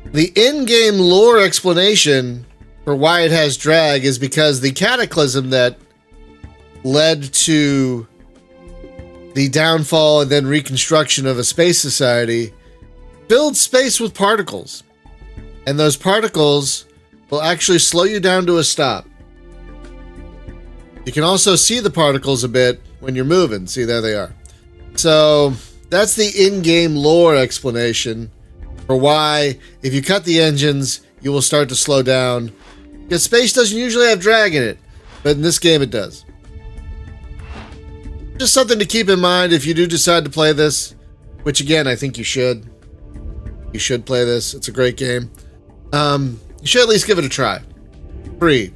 The in-game lore explanation for why it has drag is because the cataclysm that led to the downfall and then reconstruction of a space society filled space with particles. And those particles will actually slow you down to a stop. You can also see the particles a bit when you're moving. See, there they are. So that's the in-game lore explanation for why, if you cut the engines, you will start to slow down. Because space doesn't usually have drag in it, but in this game it does. Just something to keep in mind if you do decide to play this, which again, I think you should. You should play this. It's a great game. You should at least give it a try. Free.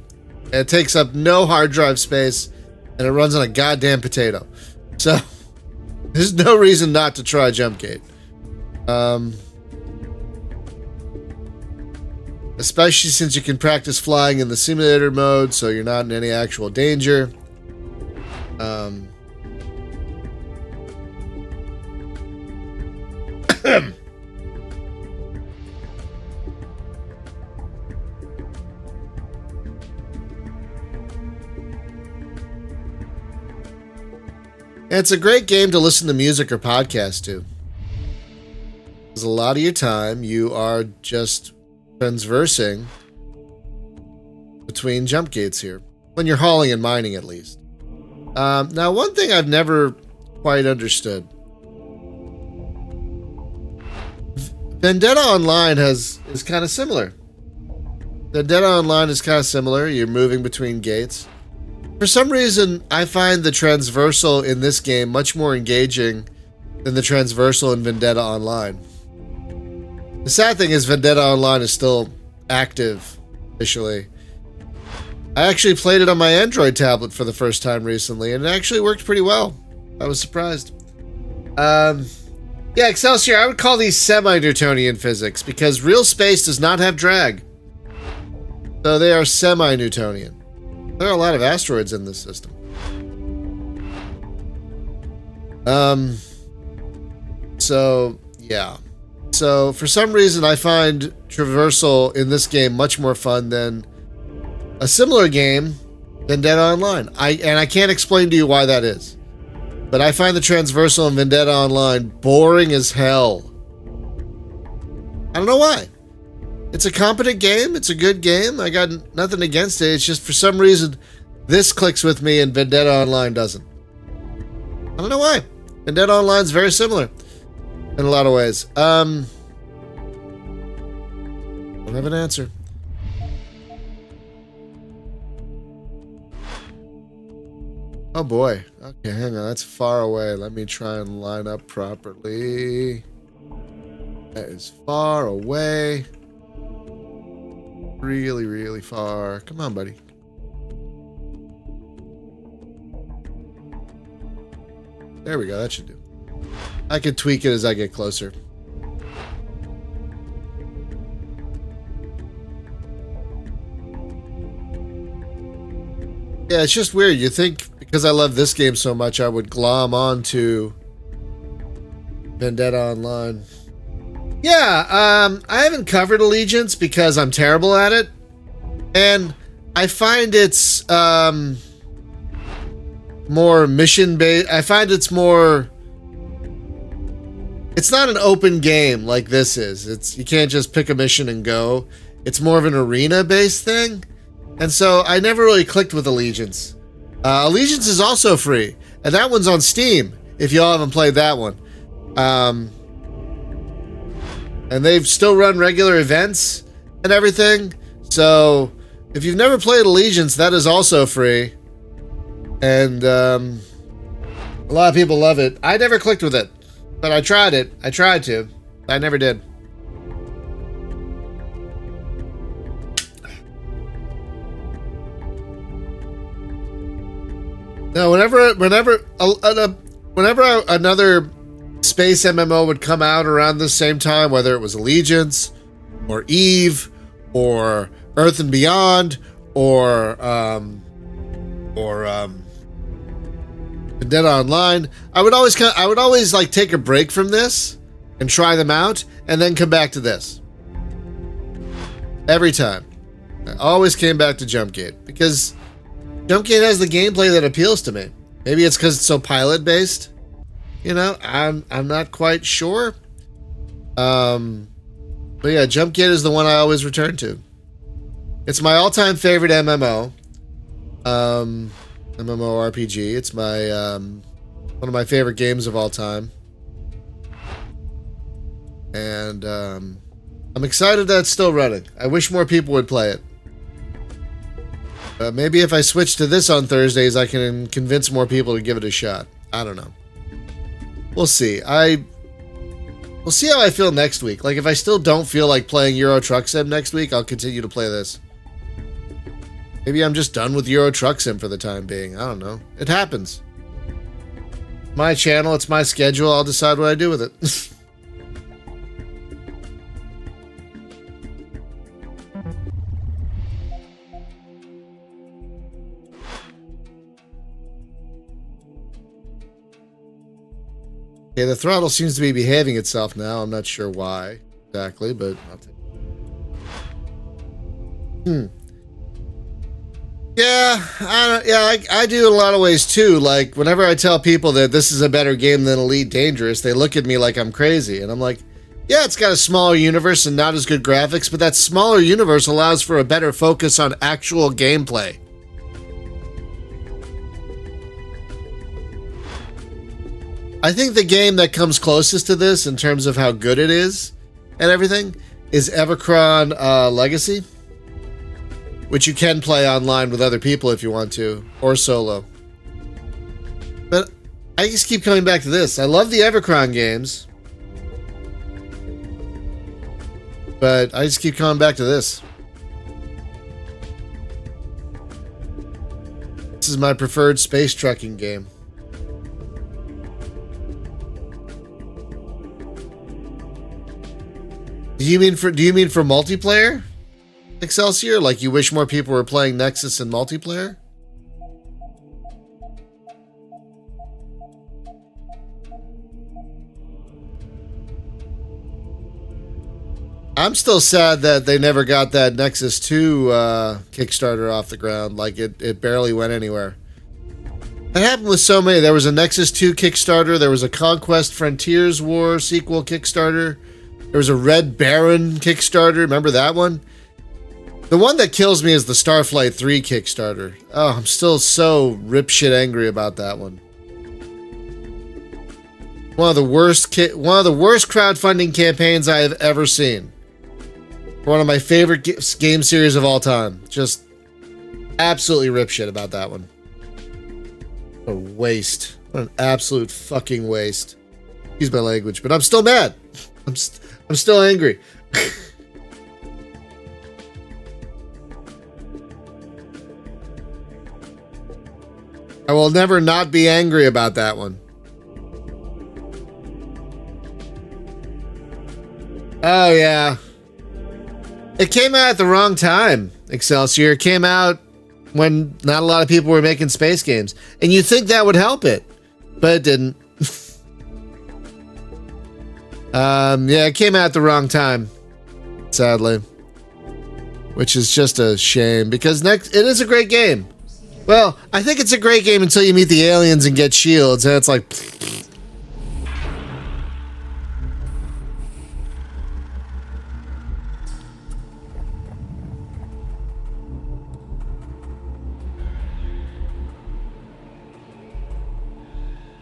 It takes up no hard drive space, and it runs on a goddamn potato. So, there's no reason not to try Jumpgate. Especially since you can practice flying in the simulator mode, so you're not in any actual danger. It's a great game to listen to music or podcast to. Because a lot of your time you are just transversing between jump gates here. When you're hauling and mining, at least. Now, one thing I've never quite understood. Vendetta Online is kind of similar. Vendetta Online is kind of similar. You're moving between gates. For some reason, I find the transversal in this game much more engaging than the transversal in Vendetta Online. The sad thing is Vendetta Online is still active, officially. I actually played it on my Android tablet for the first time recently, and it actually worked pretty well. I was surprised. Yeah, Excelsior, I would call these semi-Newtonian physics, because real space does not have drag. So they are semi-Newtonian. There are a lot of asteroids in this system. So, yeah. So, for some reason, I find traversal in this game much more fun than a similar game, Vendetta Online. And I can't explain to you why that is. But I find the transversal in Vendetta Online boring as hell. I don't know why. It's a competent game. It's a good game. I got nothing against it. It's just for some reason, this clicks with me and Vendetta Online doesn't. I don't know why. Vendetta Online is very similar in a lot of ways. Don't have an answer. Oh boy. Okay, hang on. That's far away. Let me try and line up properly. That is far away. Really, really far. Come on, buddy. There we go. That should do. I can tweak it as I get closer. Yeah, it's just weird. You think because I love this game so much, I would glom onto Vendetta Online. Yeah, I haven't covered Allegiance because I'm terrible at it. And I find it's more mission-based. I find it's more... It's not an open game like this is. You can't just pick a mission and go. It's more of an arena-based thing. And so I never really clicked with Allegiance. Allegiance is also free, and that one's on Steam if y'all haven't played that one. And they've still run regular events and everything. So if you've never played Allegiance, that is also free. And a lot of people love it. I never clicked with it, but I tried it. I tried to. I never did. No, whenever another space MMO would come out around the same time, whether it was Allegiance or Eve or Earth and Beyond or Dead Online, I would always like take a break from this and try them out and then come back to this. Every time. I always came back to Jumpgate because Jumpgate has the gameplay that appeals to me. Maybe it's because it's so pilot based. You know, I'm not quite sure. But yeah, Jumpgate is the one I always return to. It's my all-time favorite MMO. MMORPG. It's my one of my favorite games of all time. And I'm excited that it's still running. I wish more people would play it. Maybe if I switch to this on Thursdays, I can convince more people to give it a shot. I don't know. We'll see. We'll see how I feel next week. Like, if I still don't feel like playing Euro Truck Sim next week, I'll continue to play this. Maybe I'm just done with Euro Truck Sim for the time being. I don't know. It happens. My channel, it's my schedule. I'll decide what I do with it. Okay, the throttle seems to be behaving itself now. I'm not sure why exactly, but I'll take it. Yeah, I do in a lot of ways too. Like, whenever I tell people that this is a better game than Elite Dangerous, they look at me like I'm crazy. And I'm like, yeah, it's got a smaller universe and not as good graphics, but that smaller universe allows for a better focus on actual gameplay. I think the game that comes closest to this in terms of how good it is and everything is Evercron Legacy, which you can play online with other people if you want to, or solo. But I just keep coming back to this. I love the Evercron games, but I just keep coming back to this. This is my preferred space trucking game. Do you mean for multiplayer, Excelsior? Like, you wish more people were playing Nexus in multiplayer? I'm still sad that they never got that Nexus 2 Kickstarter off the ground. Like, it barely went anywhere. That happened with so many. There was a Nexus 2 Kickstarter. There was a Conquest Frontiers War sequel Kickstarter. There was a Red Baron Kickstarter. Remember that one? The one that kills me is the Starflight 3 Kickstarter. Oh, I'm still so ripshit angry about that one. One of the worst crowdfunding campaigns I have ever seen. One of my favorite game series of all time. Just absolutely ripshit about that one. What a waste. What an absolute fucking waste. Excuse my language, but I'm still mad. I'm still angry. I will never not be angry about that one. Oh, yeah. It came out at the wrong time, Excelsior. It came out when not a lot of people were making space games. And you'd think that would help it, but it didn't. Yeah, it came out at the wrong time, sadly. Which is just a shame, because it is a great game. Well, I think it's a great game until you meet the aliens and get shields, and it's like...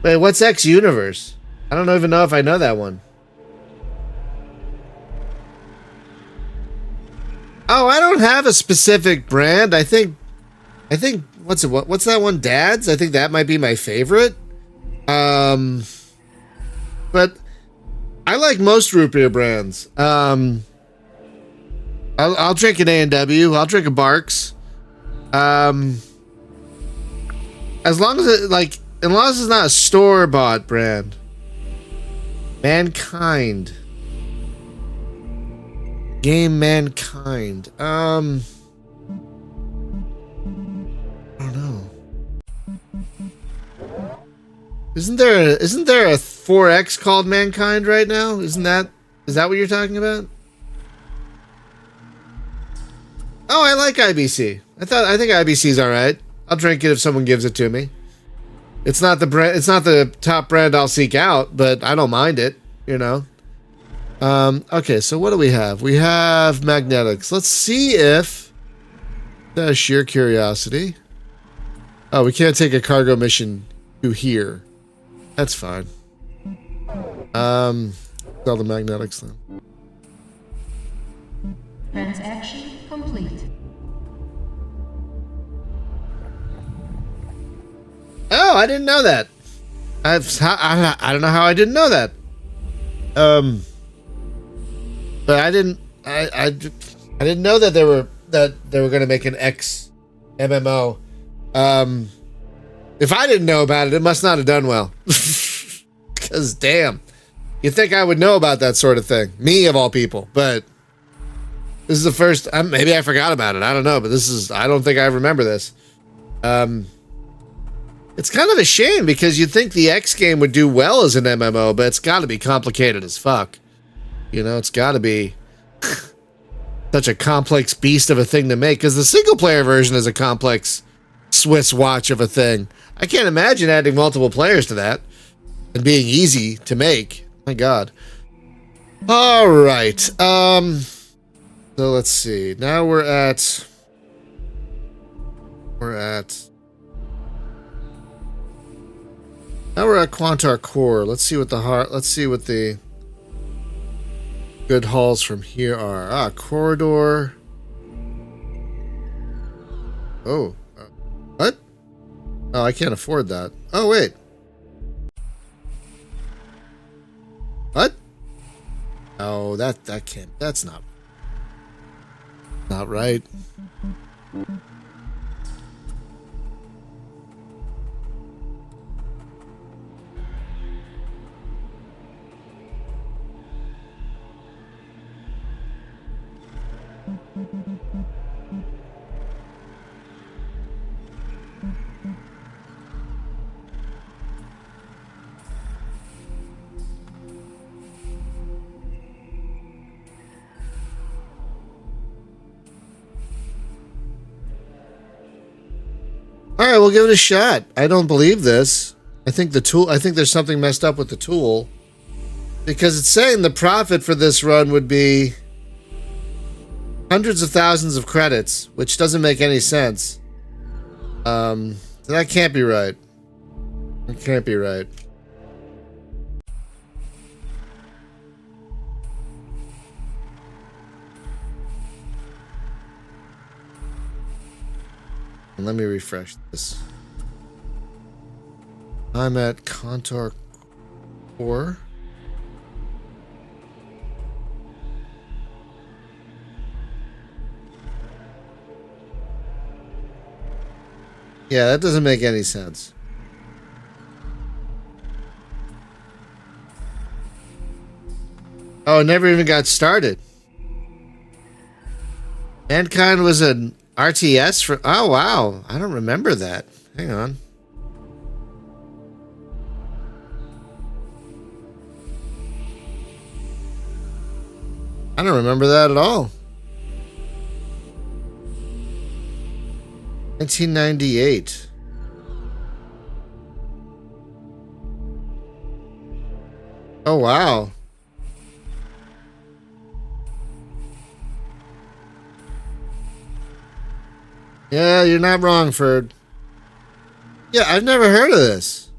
Wait, what's X Universe? I don't even know if I know that one. Oh, I don't have a specific brand. I think what's that one? Dad's? I think that might be my favorite. But I like most root beer brands. I'll drink an A&W. I'll drink a Barks. As long as it's not a store-bought brand. Mankind. Game Mankind. I don't know. Isn't there a 4X called Mankind right now? Is that what you're talking about? Oh, I like IBC. I think IBC's all right. I'll drink it if someone gives it to me. It's not the brand. It's not the top brand I'll seek out, but I don't mind it. You know. Okay, so what do we have? We have magnetics. Let's see if that's sheer curiosity. Oh, we can't take a cargo mission to here. That's fine. Sell the magnetics then. Transaction complete. Oh, I didn't know that. I don't know how I didn't know that. But I didn't know that they were going to make an X MMO. If I didn't know about it, it must not have done well. Because damn, you'd think I would know about that sort of thing, me of all people. But this is the first. Maybe I forgot about it. I don't know. But I don't think I remember this. It's kind of a shame because you'd think the X game would do well as an MMO, but it's got to be complicated as fuck. You know, it's got to be such a complex beast of a thing to make because the single player version is a complex Swiss watch of a thing. I can't imagine adding multiple players to that and being easy to make. My God. All right. So let's see. Now we're at Quantar Core. Let's see what the good hauls from here are. Corridor. Oh. What? Oh, I can't afford that. Oh, wait. What? Oh, that can't. That's not right. All right, we'll give it a shot. I don't believe this. I think there's something messed up with the tool. Because it's saying the profit for this run would be hundreds of thousands of credits, which doesn't make any sense. So that can't be right. It can't be right. And let me refresh this. I'm at Contour Core. Yeah, that doesn't make any sense. Oh, it never even got started. Mankind was an RTS for... Oh, wow. I don't remember that. Hang on. I don't remember that at all. 1998. Oh, wow. Yeah, you're not wrong, Ferd. Yeah, I've never heard of this.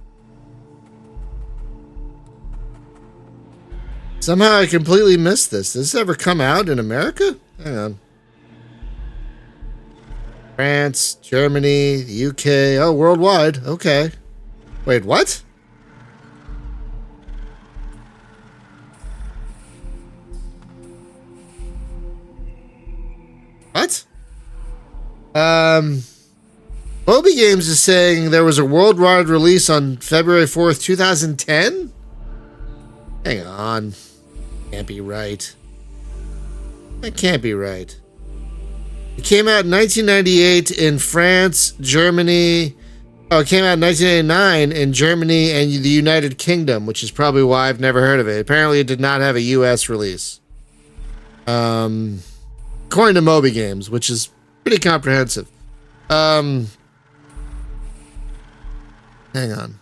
Somehow I completely missed this. Does this ever come out in America? Hang on. France, Germany, the UK. Oh, worldwide. Okay. Wait, what? What? Moby Games is saying there was a worldwide release on February 4th, 2010? Hang on. Can't be right. That can't be right. It came out in 1998 in France, Germany. Oh, it came out in 1989 in Germany and the United Kingdom, which is probably why I've never heard of it. Apparently, it did not have a U.S. release. According to Moby Games, which is pretty comprehensive. Hang on.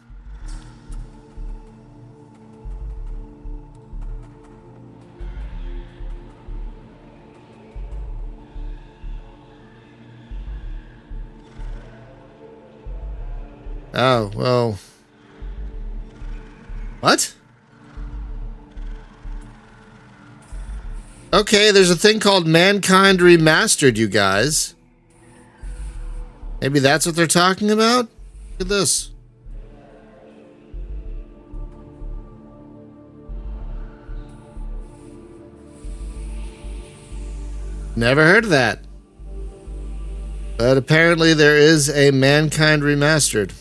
Oh, well. What? Okay, there's a thing called Mankind Remastered, you guys. Maybe that's what they're talking about? Look at this. Never heard of that. But apparently there is a Mankind Remastered.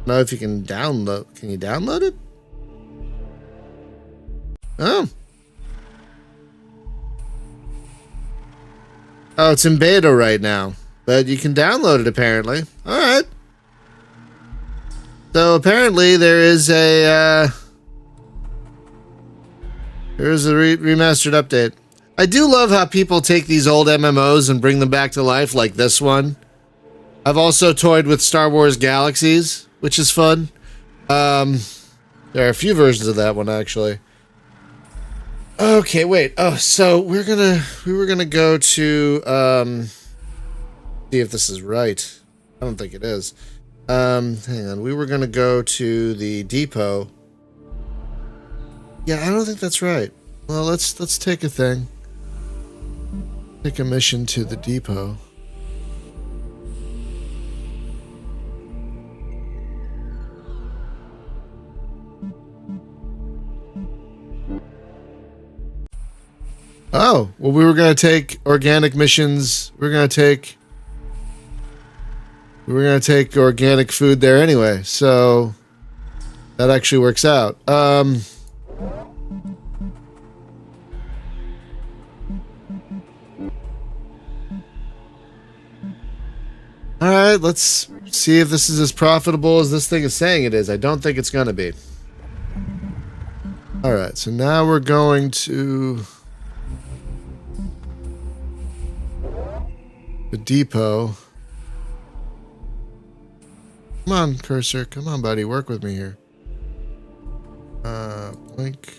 I don't know if you can download. Can you download it? Oh. Oh, it's in beta right now. But you can download it apparently. Alright. So apparently there is a remastered update. I do love how people take these old MMOs and bring them back to life like this one. I've also toyed with Star Wars Galaxies, which is fun. There are a few versions of that one actually. Okay, wait. Oh, so we were gonna go to see if this is right. I don't think it is. Hang on. We were gonna go to the depot. Yeah, I don't think that's right. Well, let's take a thing. Take a mission to the depot. Oh, well, we were going to take organic missions. We were going to take organic food there anyway. So that actually works out. All right, let's see if this is as profitable as this thing is saying it is. I don't think it's going to be. All right, so now we're going to the depot. Come on, cursor. Come on, buddy. Work with me here. Blink.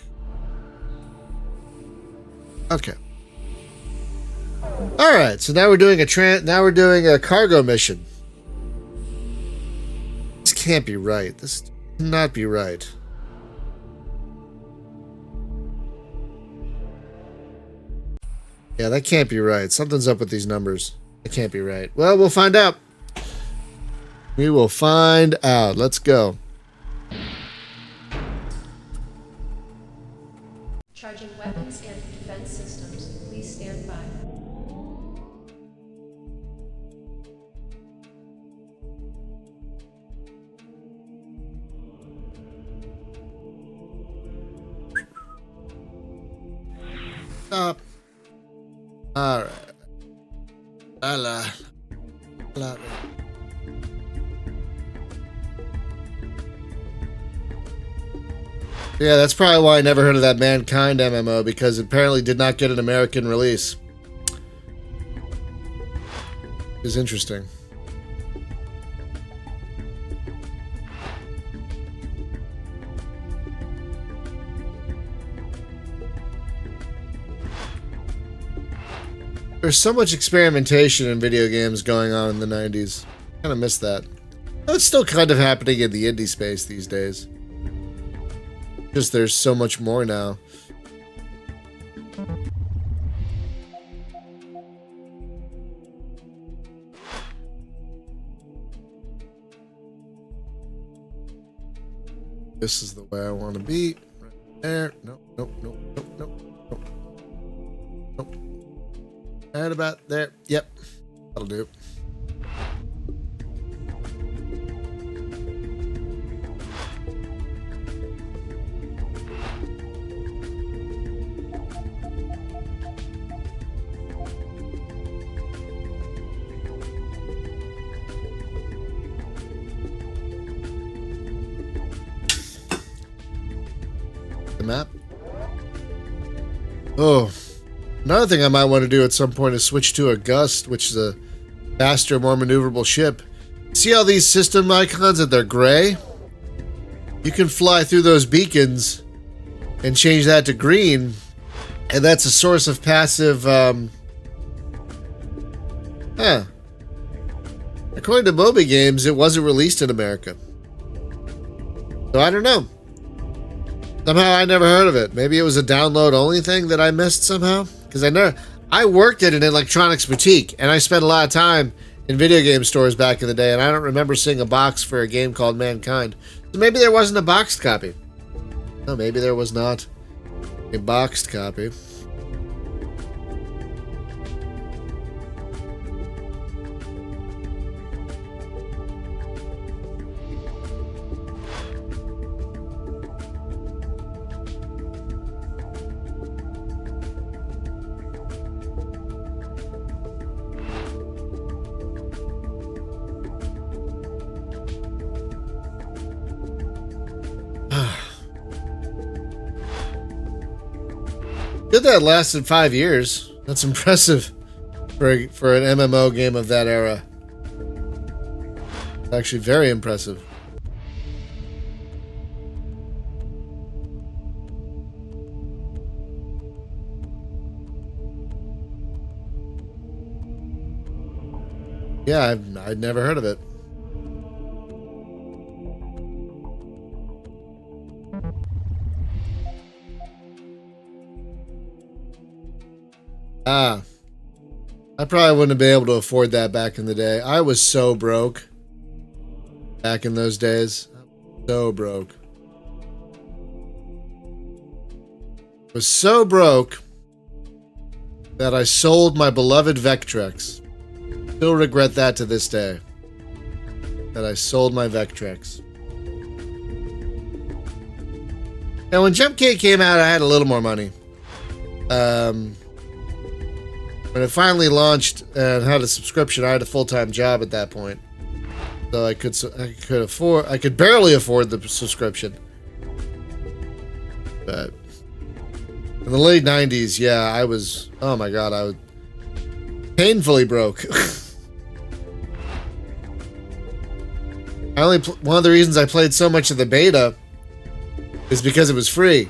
Okay. All right. So now we're doing a cargo mission. This can't be right. This cannot be right. Yeah, that can't be right. Something's up with these numbers. It can't be right. Well, we'll find out. We will find out. Let's go. Charging weapons and defense systems. Please stand by. Stop. All right. Yeah, that's probably why I never heard of that Mankind MMO, because it apparently did not get an American release. It's interesting. There's so much experimentation in video games going on in the 90s. Kind of miss that. It's still kind of happening in the indie space these days. Just there's so much more now. This is the way I want to be. Right there. Nope, nope, nope, nope, nope, nope. Nope. Right about there. Yep. That'll do. The map. Oh, another thing I might want to do at some point is switch to a Gust, which is a faster, more maneuverable ship. See all these system icons that they're gray? You can fly through those beacons and change that to green, and that's a source of passive. According to Moby Games, it wasn't released in America, so I don't know. Somehow I never heard of it. Maybe it was a download only thing that I missed somehow. Because I worked at an electronics boutique, and I spent a lot of time in video game stores back in the day, and I don't remember seeing a box for a game called Mankind. So maybe there wasn't a boxed copy. No, maybe there was not a boxed copy. Good that lasted 5 years. That's impressive for an MMO game of that era. Actually, very impressive. Yeah, I'd never heard of it. I probably wouldn't have been able to afford that back in the day. I was so broke back in those days. So broke. I was so broke that I sold my beloved Vectrex. Still regret that to this day. That I sold my Vectrex. And when Jumpgate came out, I had a little more money. When it finally launched and had a subscription, I had a full-time job at that point, so I could barely afford the subscription. But in the late '90s, yeah, I was. Oh my God, I was painfully broke. One of the reasons I played so much of the beta is because it was free.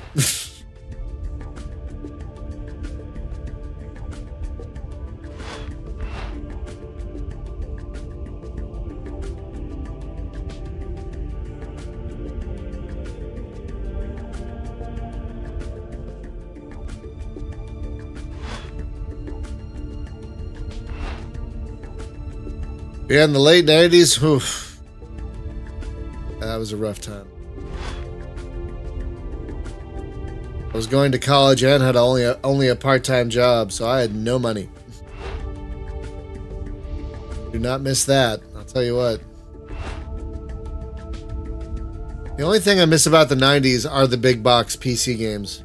Yeah, in the late 90s, oof, that was a rough time. I was going to college and had only a part-time job, so I had no money. Do not miss that, I'll tell you what. The only thing I miss about the 90s are the big box PC games.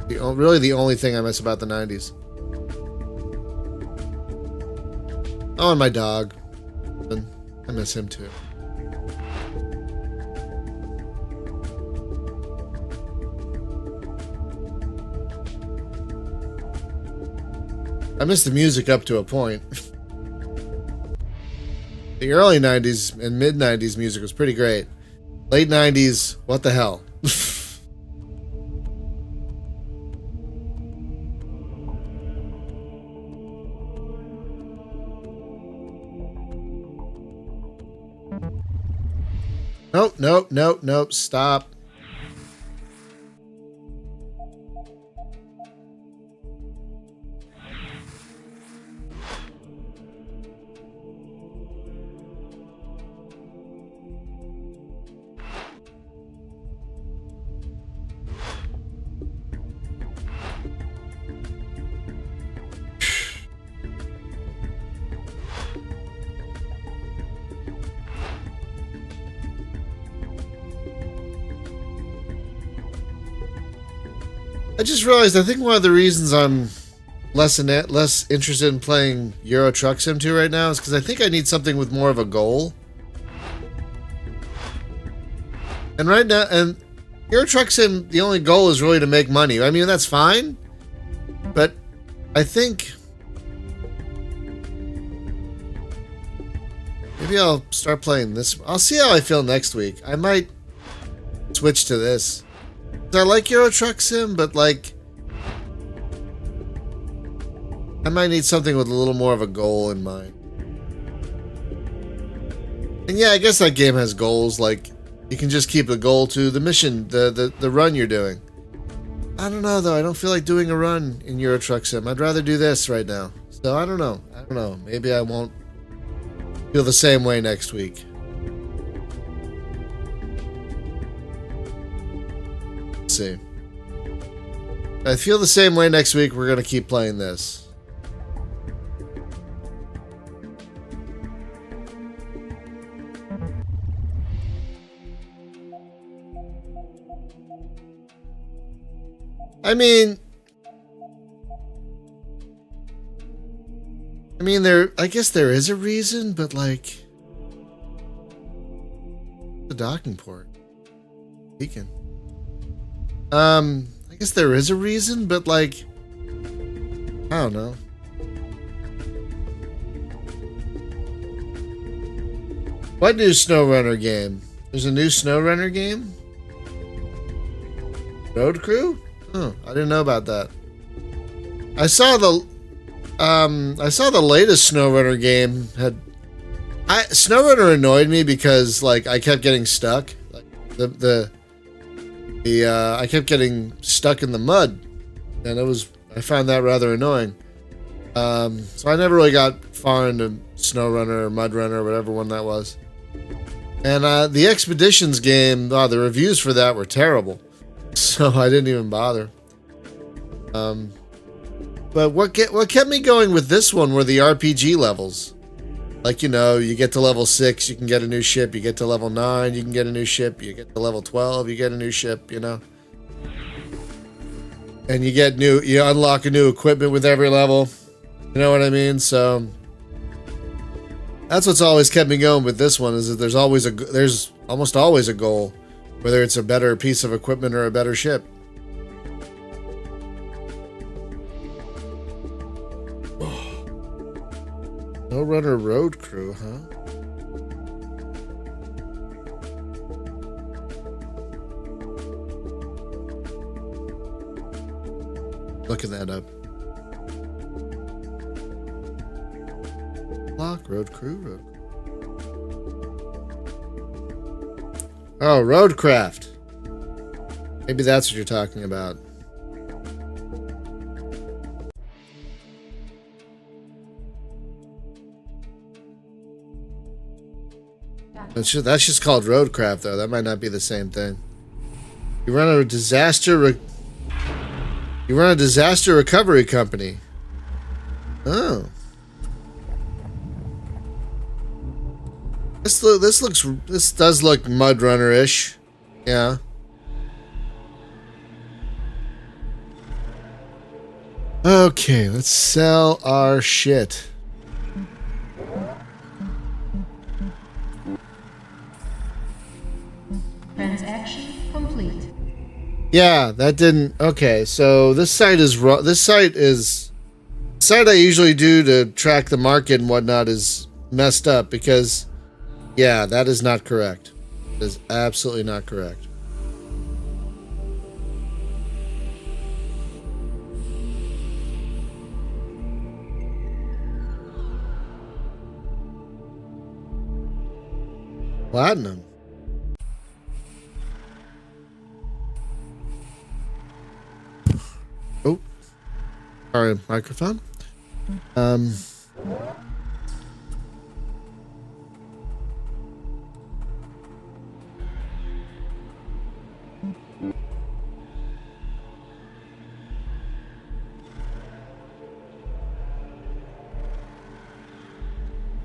Really the only thing I miss about the 90s. Oh, and my dog. I miss him too. I miss the music up to a point. The early 90s and mid 90s music was pretty great. Late 90s, what the hell? Nope, nope, nope, nope, stop. I just realized I think one of the reasons I'm less interested in playing Euro Truck Sim 2 right now is because I think I need something with more of a goal. And right now, and Euro Truck Sim, the only goal is really to make money. I mean, that's fine, but I think maybe I'll start playing this. I'll see how I feel next week. I might switch to this. I like Euro Truck Sim, but like, I might need something with a little more of a goal in mind. And yeah, I guess that game has goals, like you can just keep the goal to the mission, the run you're doing. I don't know though, I don't feel like doing a run in Euro Truck Sim. I'd rather do this right now. So I don't know. Maybe I won't feel the same way next week. Let's see. If I feel the same way next week, we're gonna keep playing this. I mean, I guess there is a reason, but like, the docking port. Beacon. I guess there is a reason, but like, I don't know. What new SnowRunner game? There's a new SnowRunner game? Road Crew? Oh, I didn't know about that. I saw the latest SnowRunner game had. SnowRunner annoyed me because like I kept getting stuck. Like I kept getting stuck in the mud, and I found that rather annoying. So I never really got far into SnowRunner or MudRunner or whatever one that was. And the Expeditions game, the reviews for that were terrible. So I didn't even bother. But what kept me going with this one were the RPG levels. Like, you know, you get to level 6, you can get a new ship. You get to level 9, you can get a new ship. You get to level 12, you get a new ship, you know. And you unlock a new equipment with every level. You know what I mean? So that's what's always kept me going with this one, is that there's almost always a goal, whether it's a better piece of equipment or a better ship. No Runner Road Crew, huh? Looking that up. Block Road Crew. Oh, Roadcraft. Maybe that's what you're talking about. That's just called Roadcraft, though. That might not be the same thing. You run a disaster recovery company. Oh. This does look MudRunner-ish. Yeah. Okay, let's sell our shit. Transaction complete. Yeah, that didn't. Okay, so this site I usually do to track the market and whatnot is messed up because, yeah, that is not correct. That is absolutely not correct. Platinum. Oh, sorry, microphone.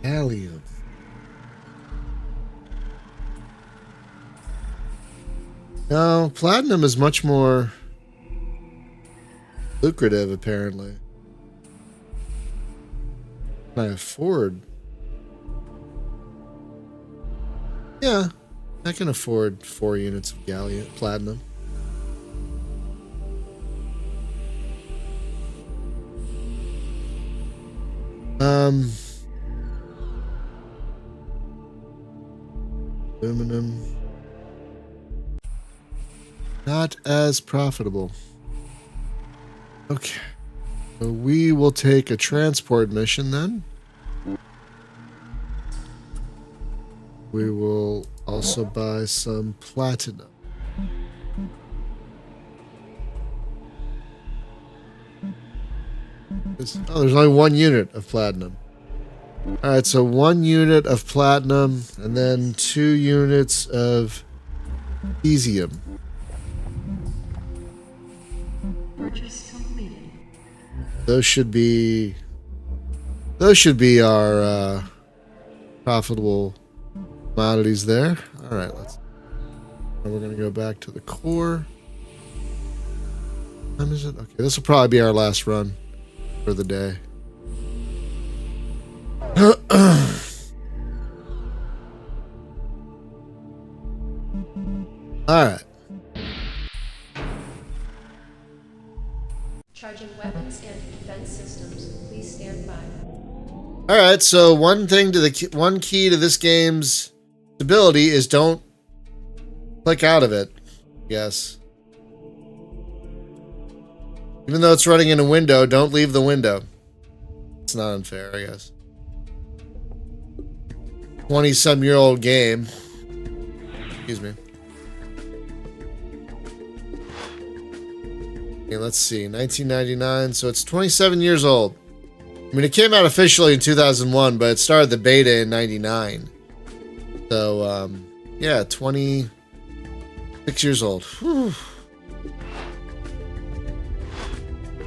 Allium. No, platinum is much more. lucrative, apparently. Can I afford? Yeah, I can afford 4 units of galleon platinum. Aluminum. Not as profitable. Okay. So we will take a transport mission then. We will also buy some platinum. Oh, there's only 1 unit of platinum. Alright, so 1 unit of platinum and then 2 units of cesium. Purchase completed. Those should be our profitable commodities there. Alright, we're gonna go back to the core. What time is it? Okay, this will probably be our last run for the day. Alright. Charging weapons and defense systems. Please stand by. Alright, so one key to this game's stability is don't click out of it, I guess. Even though it's running in a window, don't leave the window. It's not unfair, I guess. 20-some-year-old game. Excuse me. Okay, let's see. 1999, so it's 27 years old. I mean, it came out officially in 2001, but it started the beta in 99. So, yeah, 26 years old. Whew.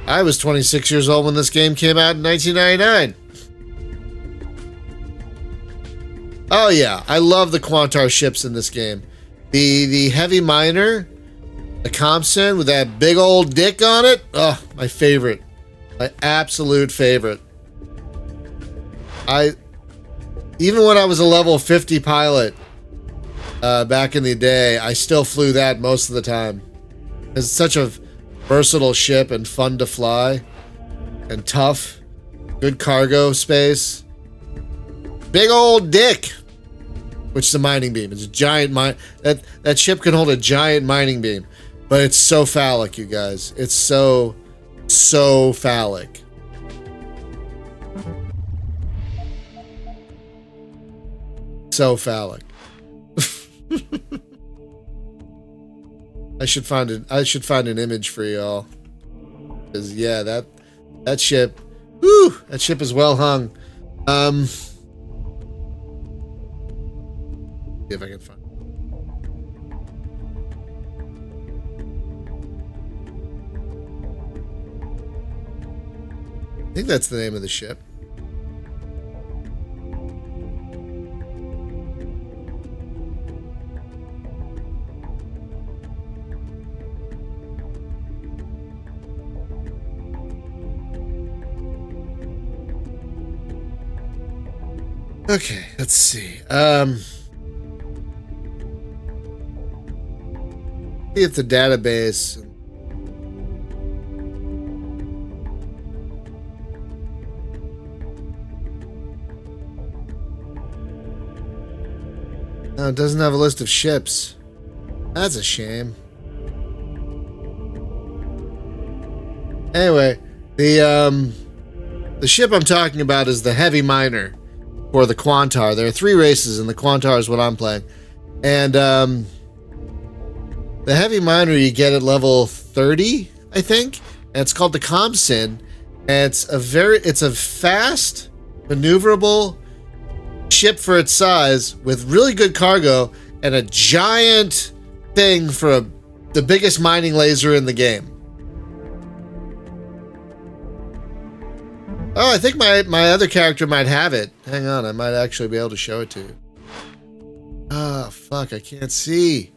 I was 26 years old when this game came out in 1999. Oh yeah, I love the Quantar ships in this game. The heavy miner, the Compson with that big old dick on it. Oh, my favorite. My absolute favorite. Even when I was a level 50 pilot back in the day, I still flew that most of the time. It's such a versatile ship and fun to fly and tough. Good cargo space. Big old dick, which is a mining beam. It's a giant that ship can hold a giant mining beam, but it's so phallic, you guys. It's so phallic. So phallic. I should find an image for y'all. Cause yeah, that ship, whew, that ship is well hung. See if I can find. I think that's the name of the ship. Okay, let's see. See if the database. No, it doesn't have a list of ships. That's a shame. Anyway, the ship I'm talking about is the Heavy Miner. For the Quantar. There are 3 races, and the Quantar is what I'm playing. And the Heavy Miner you get at level 30, I think. And it's called the Compson. And it's a fast, maneuverable ship for its size with really good cargo and a giant thing for the biggest mining laser in the game. Oh, I think my other character might have it. Hang on, I might actually be able to show it to you. Ah, fuck, I can't see.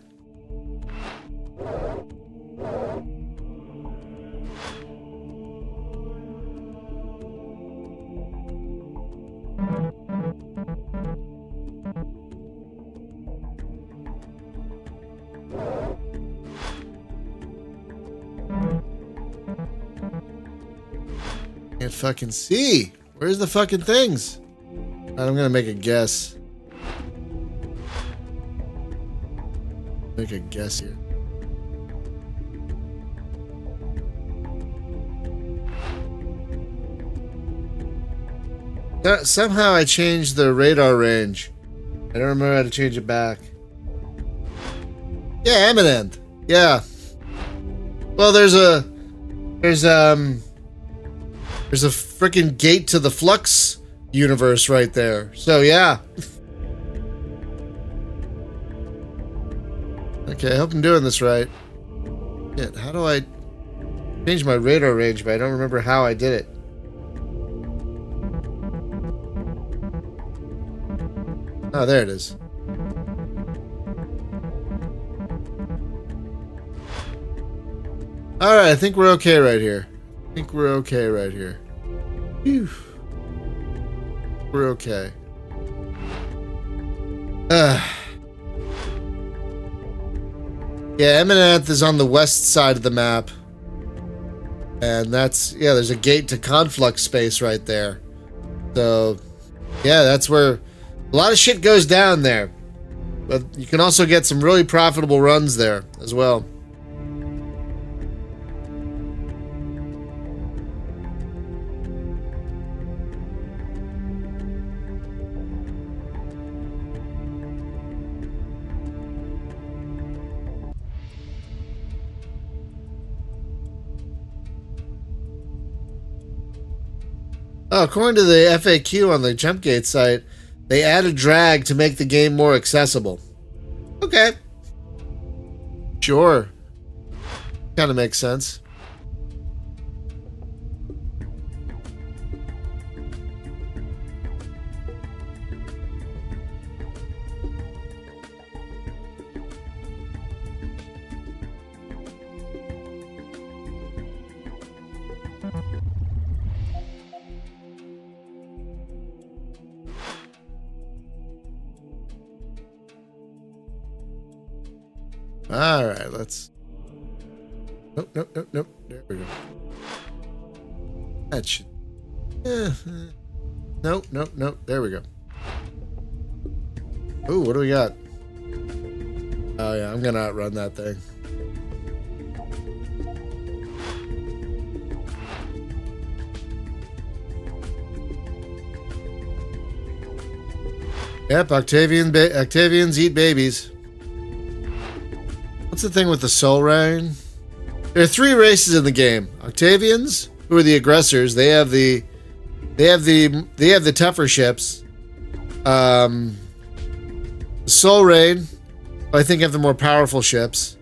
Can't fucking see. Where's the fucking things? I'm gonna make a guess. Make a guess here. Somehow I changed the radar range. I don't remember how to change it back. Yeah, eminent. Yeah. Well, there's a freaking gate to the Flux universe right there. So yeah. Okay, I hope I'm doing this right. Shit, how do I change my radar range? But I don't remember how I did it. Oh, there it is. Alright, I think we're okay right here. Phew. We're okay. Yeah, Eminenth is on the west side of the map. And that's, yeah, there's a gate to conflux space right there. So, yeah, that's where a lot of shit goes down there. But you can also get some really profitable runs there as well. Oh, according to the FAQ on the Jumpgate site, they added drag to make the game more accessible. Okay. Sure. Kind of makes sense. All right, let's. Nope. There we go. That should. Nope. There we go. Ooh, what do we got? Oh yeah, I'm gonna outrun that thing. Yep, Octavians eat babies. What's the thing with the Soul Rain? There are 3 races in the game. Octavians, who are the aggressors, they have the tougher ships. Soul Rain, I think, have the more powerful ships.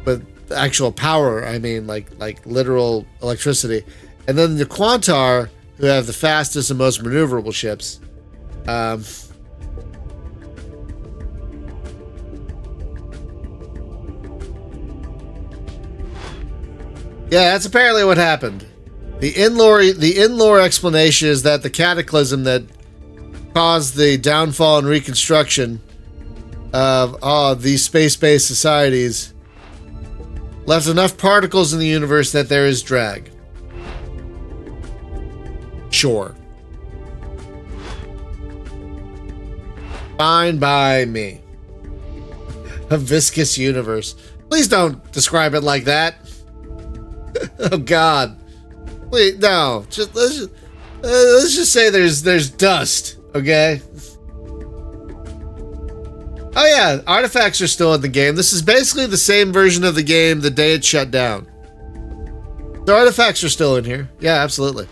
But the actual power, I mean, like literal electricity. And then the Quantar, who have the fastest and most maneuverable ships. Yeah, that's apparently what happened. The in-lore explanation is that the cataclysm that caused the downfall and reconstruction of these space-based societies left enough particles in the universe that there is drag. Sure. Fine by me. A viscous universe. Please don't describe it like that. Oh God! Wait, no. Let's just say there's dust. Okay. Oh yeah, artifacts are still in the game. This is basically the same version of the game the day it shut down. The artifacts are still in here. Yeah, absolutely.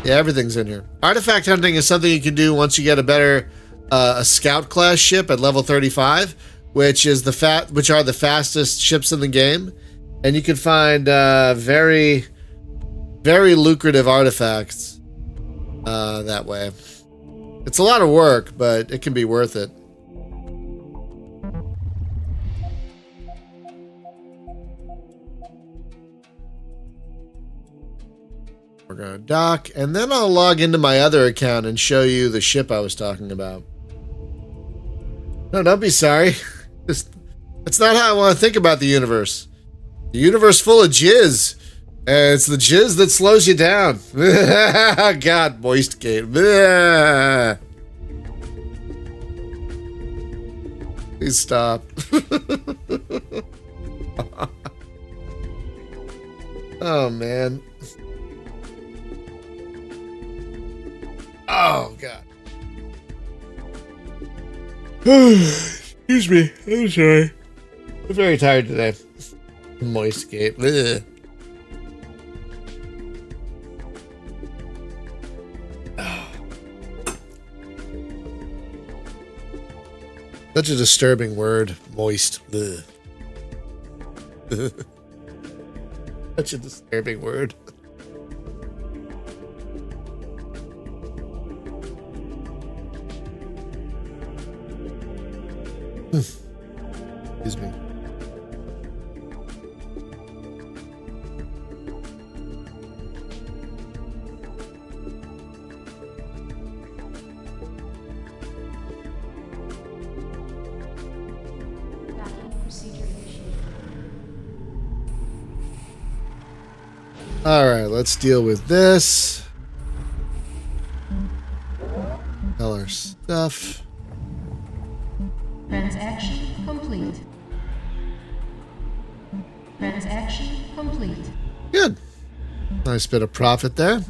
Yeah, everything's in here. Artifact hunting is something you can do once you get a better a scout class ship at level 35, which are the fastest ships in the game. And you can find very, very lucrative artifacts that way. It's a lot of work, but it can be worth it. We're going to dock, and then I'll log into my other account and show you the ship I was talking about. No, don't be sorry. That's not how I want to think about the universe. The universe full of jizz. It's the jizz that slows you down. God, moist gate. Please stop. Oh, man. Oh, God. Excuse me. I'm sorry. I'm very tired today. Moist gate. Ugh. Such a disturbing word. Moist. Ugh. Such a disturbing word. Excuse me. Backing procedure initiated. All right, let's deal with this. All our stuff. Transaction complete. Transaction complete. Good. Nice bit of profit there.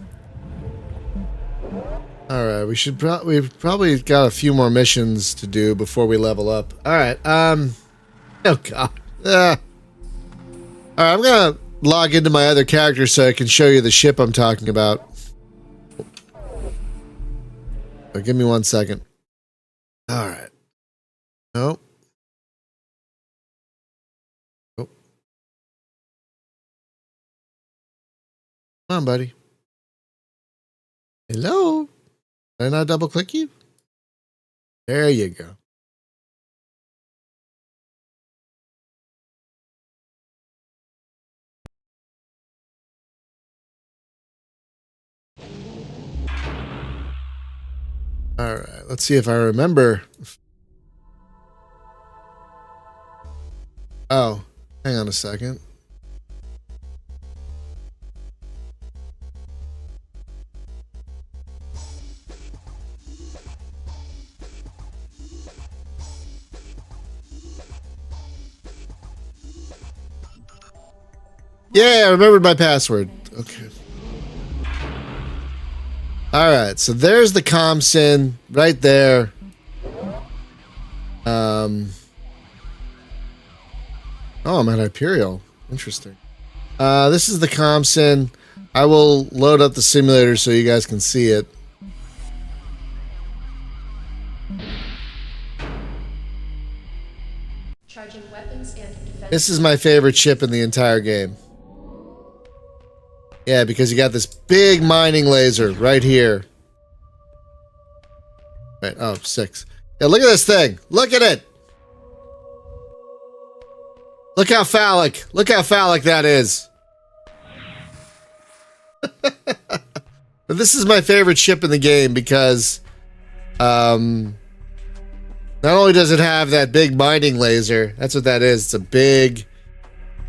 All right, we've probably got a few more missions to do before we level up. All right. Oh God. All right, I'm gonna log into my other character so I can show you the ship I'm talking about. Give me 1 second. All right. Nope. Nope. Come on, buddy. Hello? Did I not double click you? There you go. All right, let's see if I remember. Oh, hang on a second. Yeah, I remembered my password. Okay. All right, so there's the ComSyn right there. Oh, I'm at Hyperial. Interesting. This is the ComSyn. I will load up the simulator so you guys can see it. Charging weapons and defense. This is my favorite ship in the entire game. Yeah, because you got this big mining laser right here. Right, oh, 6. Yeah, look at this thing. Look at it. Look how phallic. Look how phallic that is. But this is my favorite ship in the game because not only does it have that big mining laser, that's what that is. It's a big,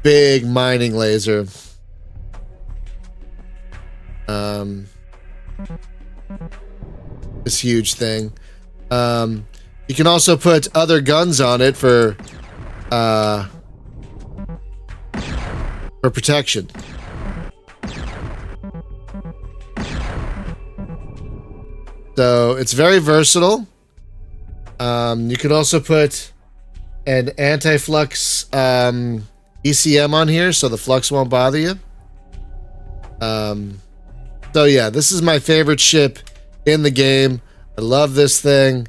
big mining laser. This huge thing. You can also put other guns on it for protection. So it's very versatile. You can also put an anti-flux ECM on here so the flux won't bother you. So yeah, this is my favorite ship in the game. I love this thing.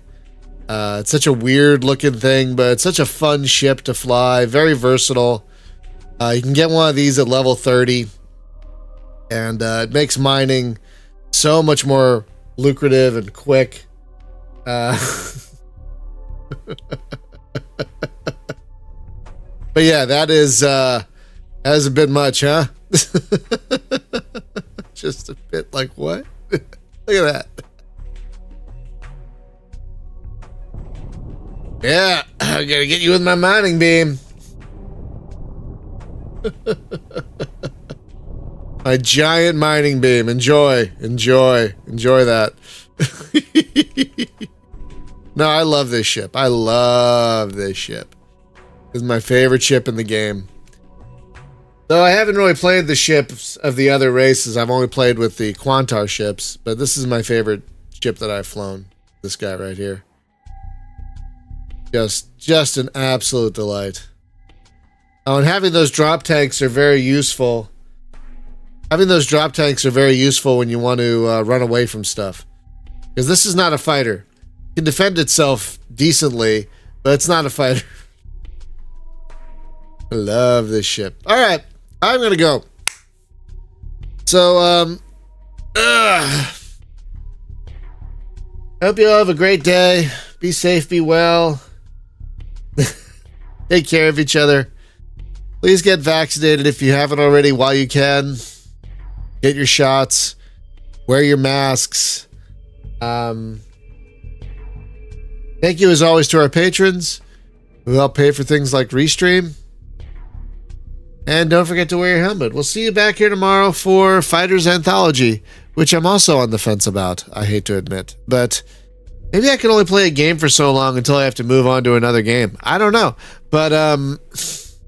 It's such a weird looking thing, but it's such a fun ship to fly. Very versatile. You can get one of these at level 30. And it makes mining so much more lucrative and quick. But yeah, that is a bit much, huh? Just a bit like what? Look at that. Yeah, I gotta get you with my mining beam. My giant mining beam. Enjoy. Enjoy. Enjoy that. No, I love this ship. I love this ship. This is my favorite ship in the game. Though I haven't really played the ships of the other races. I've only played with the Quantar ships. But this is my favorite ship that I've flown. This guy right here. Just an absolute delight. Oh, and having those drop tanks are very useful. Having those drop tanks are very useful when you want to run away from stuff. Because this is not a fighter. It can defend itself decently, but it's not a fighter. I love this ship. Alright, I'm gonna go. So, I hope you all have a great day. Be safe, be well. Take care of each other. Please get vaccinated if you haven't already while you can. Get your shots. Wear your masks. Thank you as always to our patrons who help pay for things like Restream. And don't forget to wear your helmet. We'll see you back here tomorrow for Fighters Anthology, which I'm also on the fence about, I hate to admit. But maybe I can only play a game for so long until I have to move on to another game. I don't know. But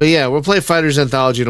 yeah, we'll play Fighters Anthology tomorrow.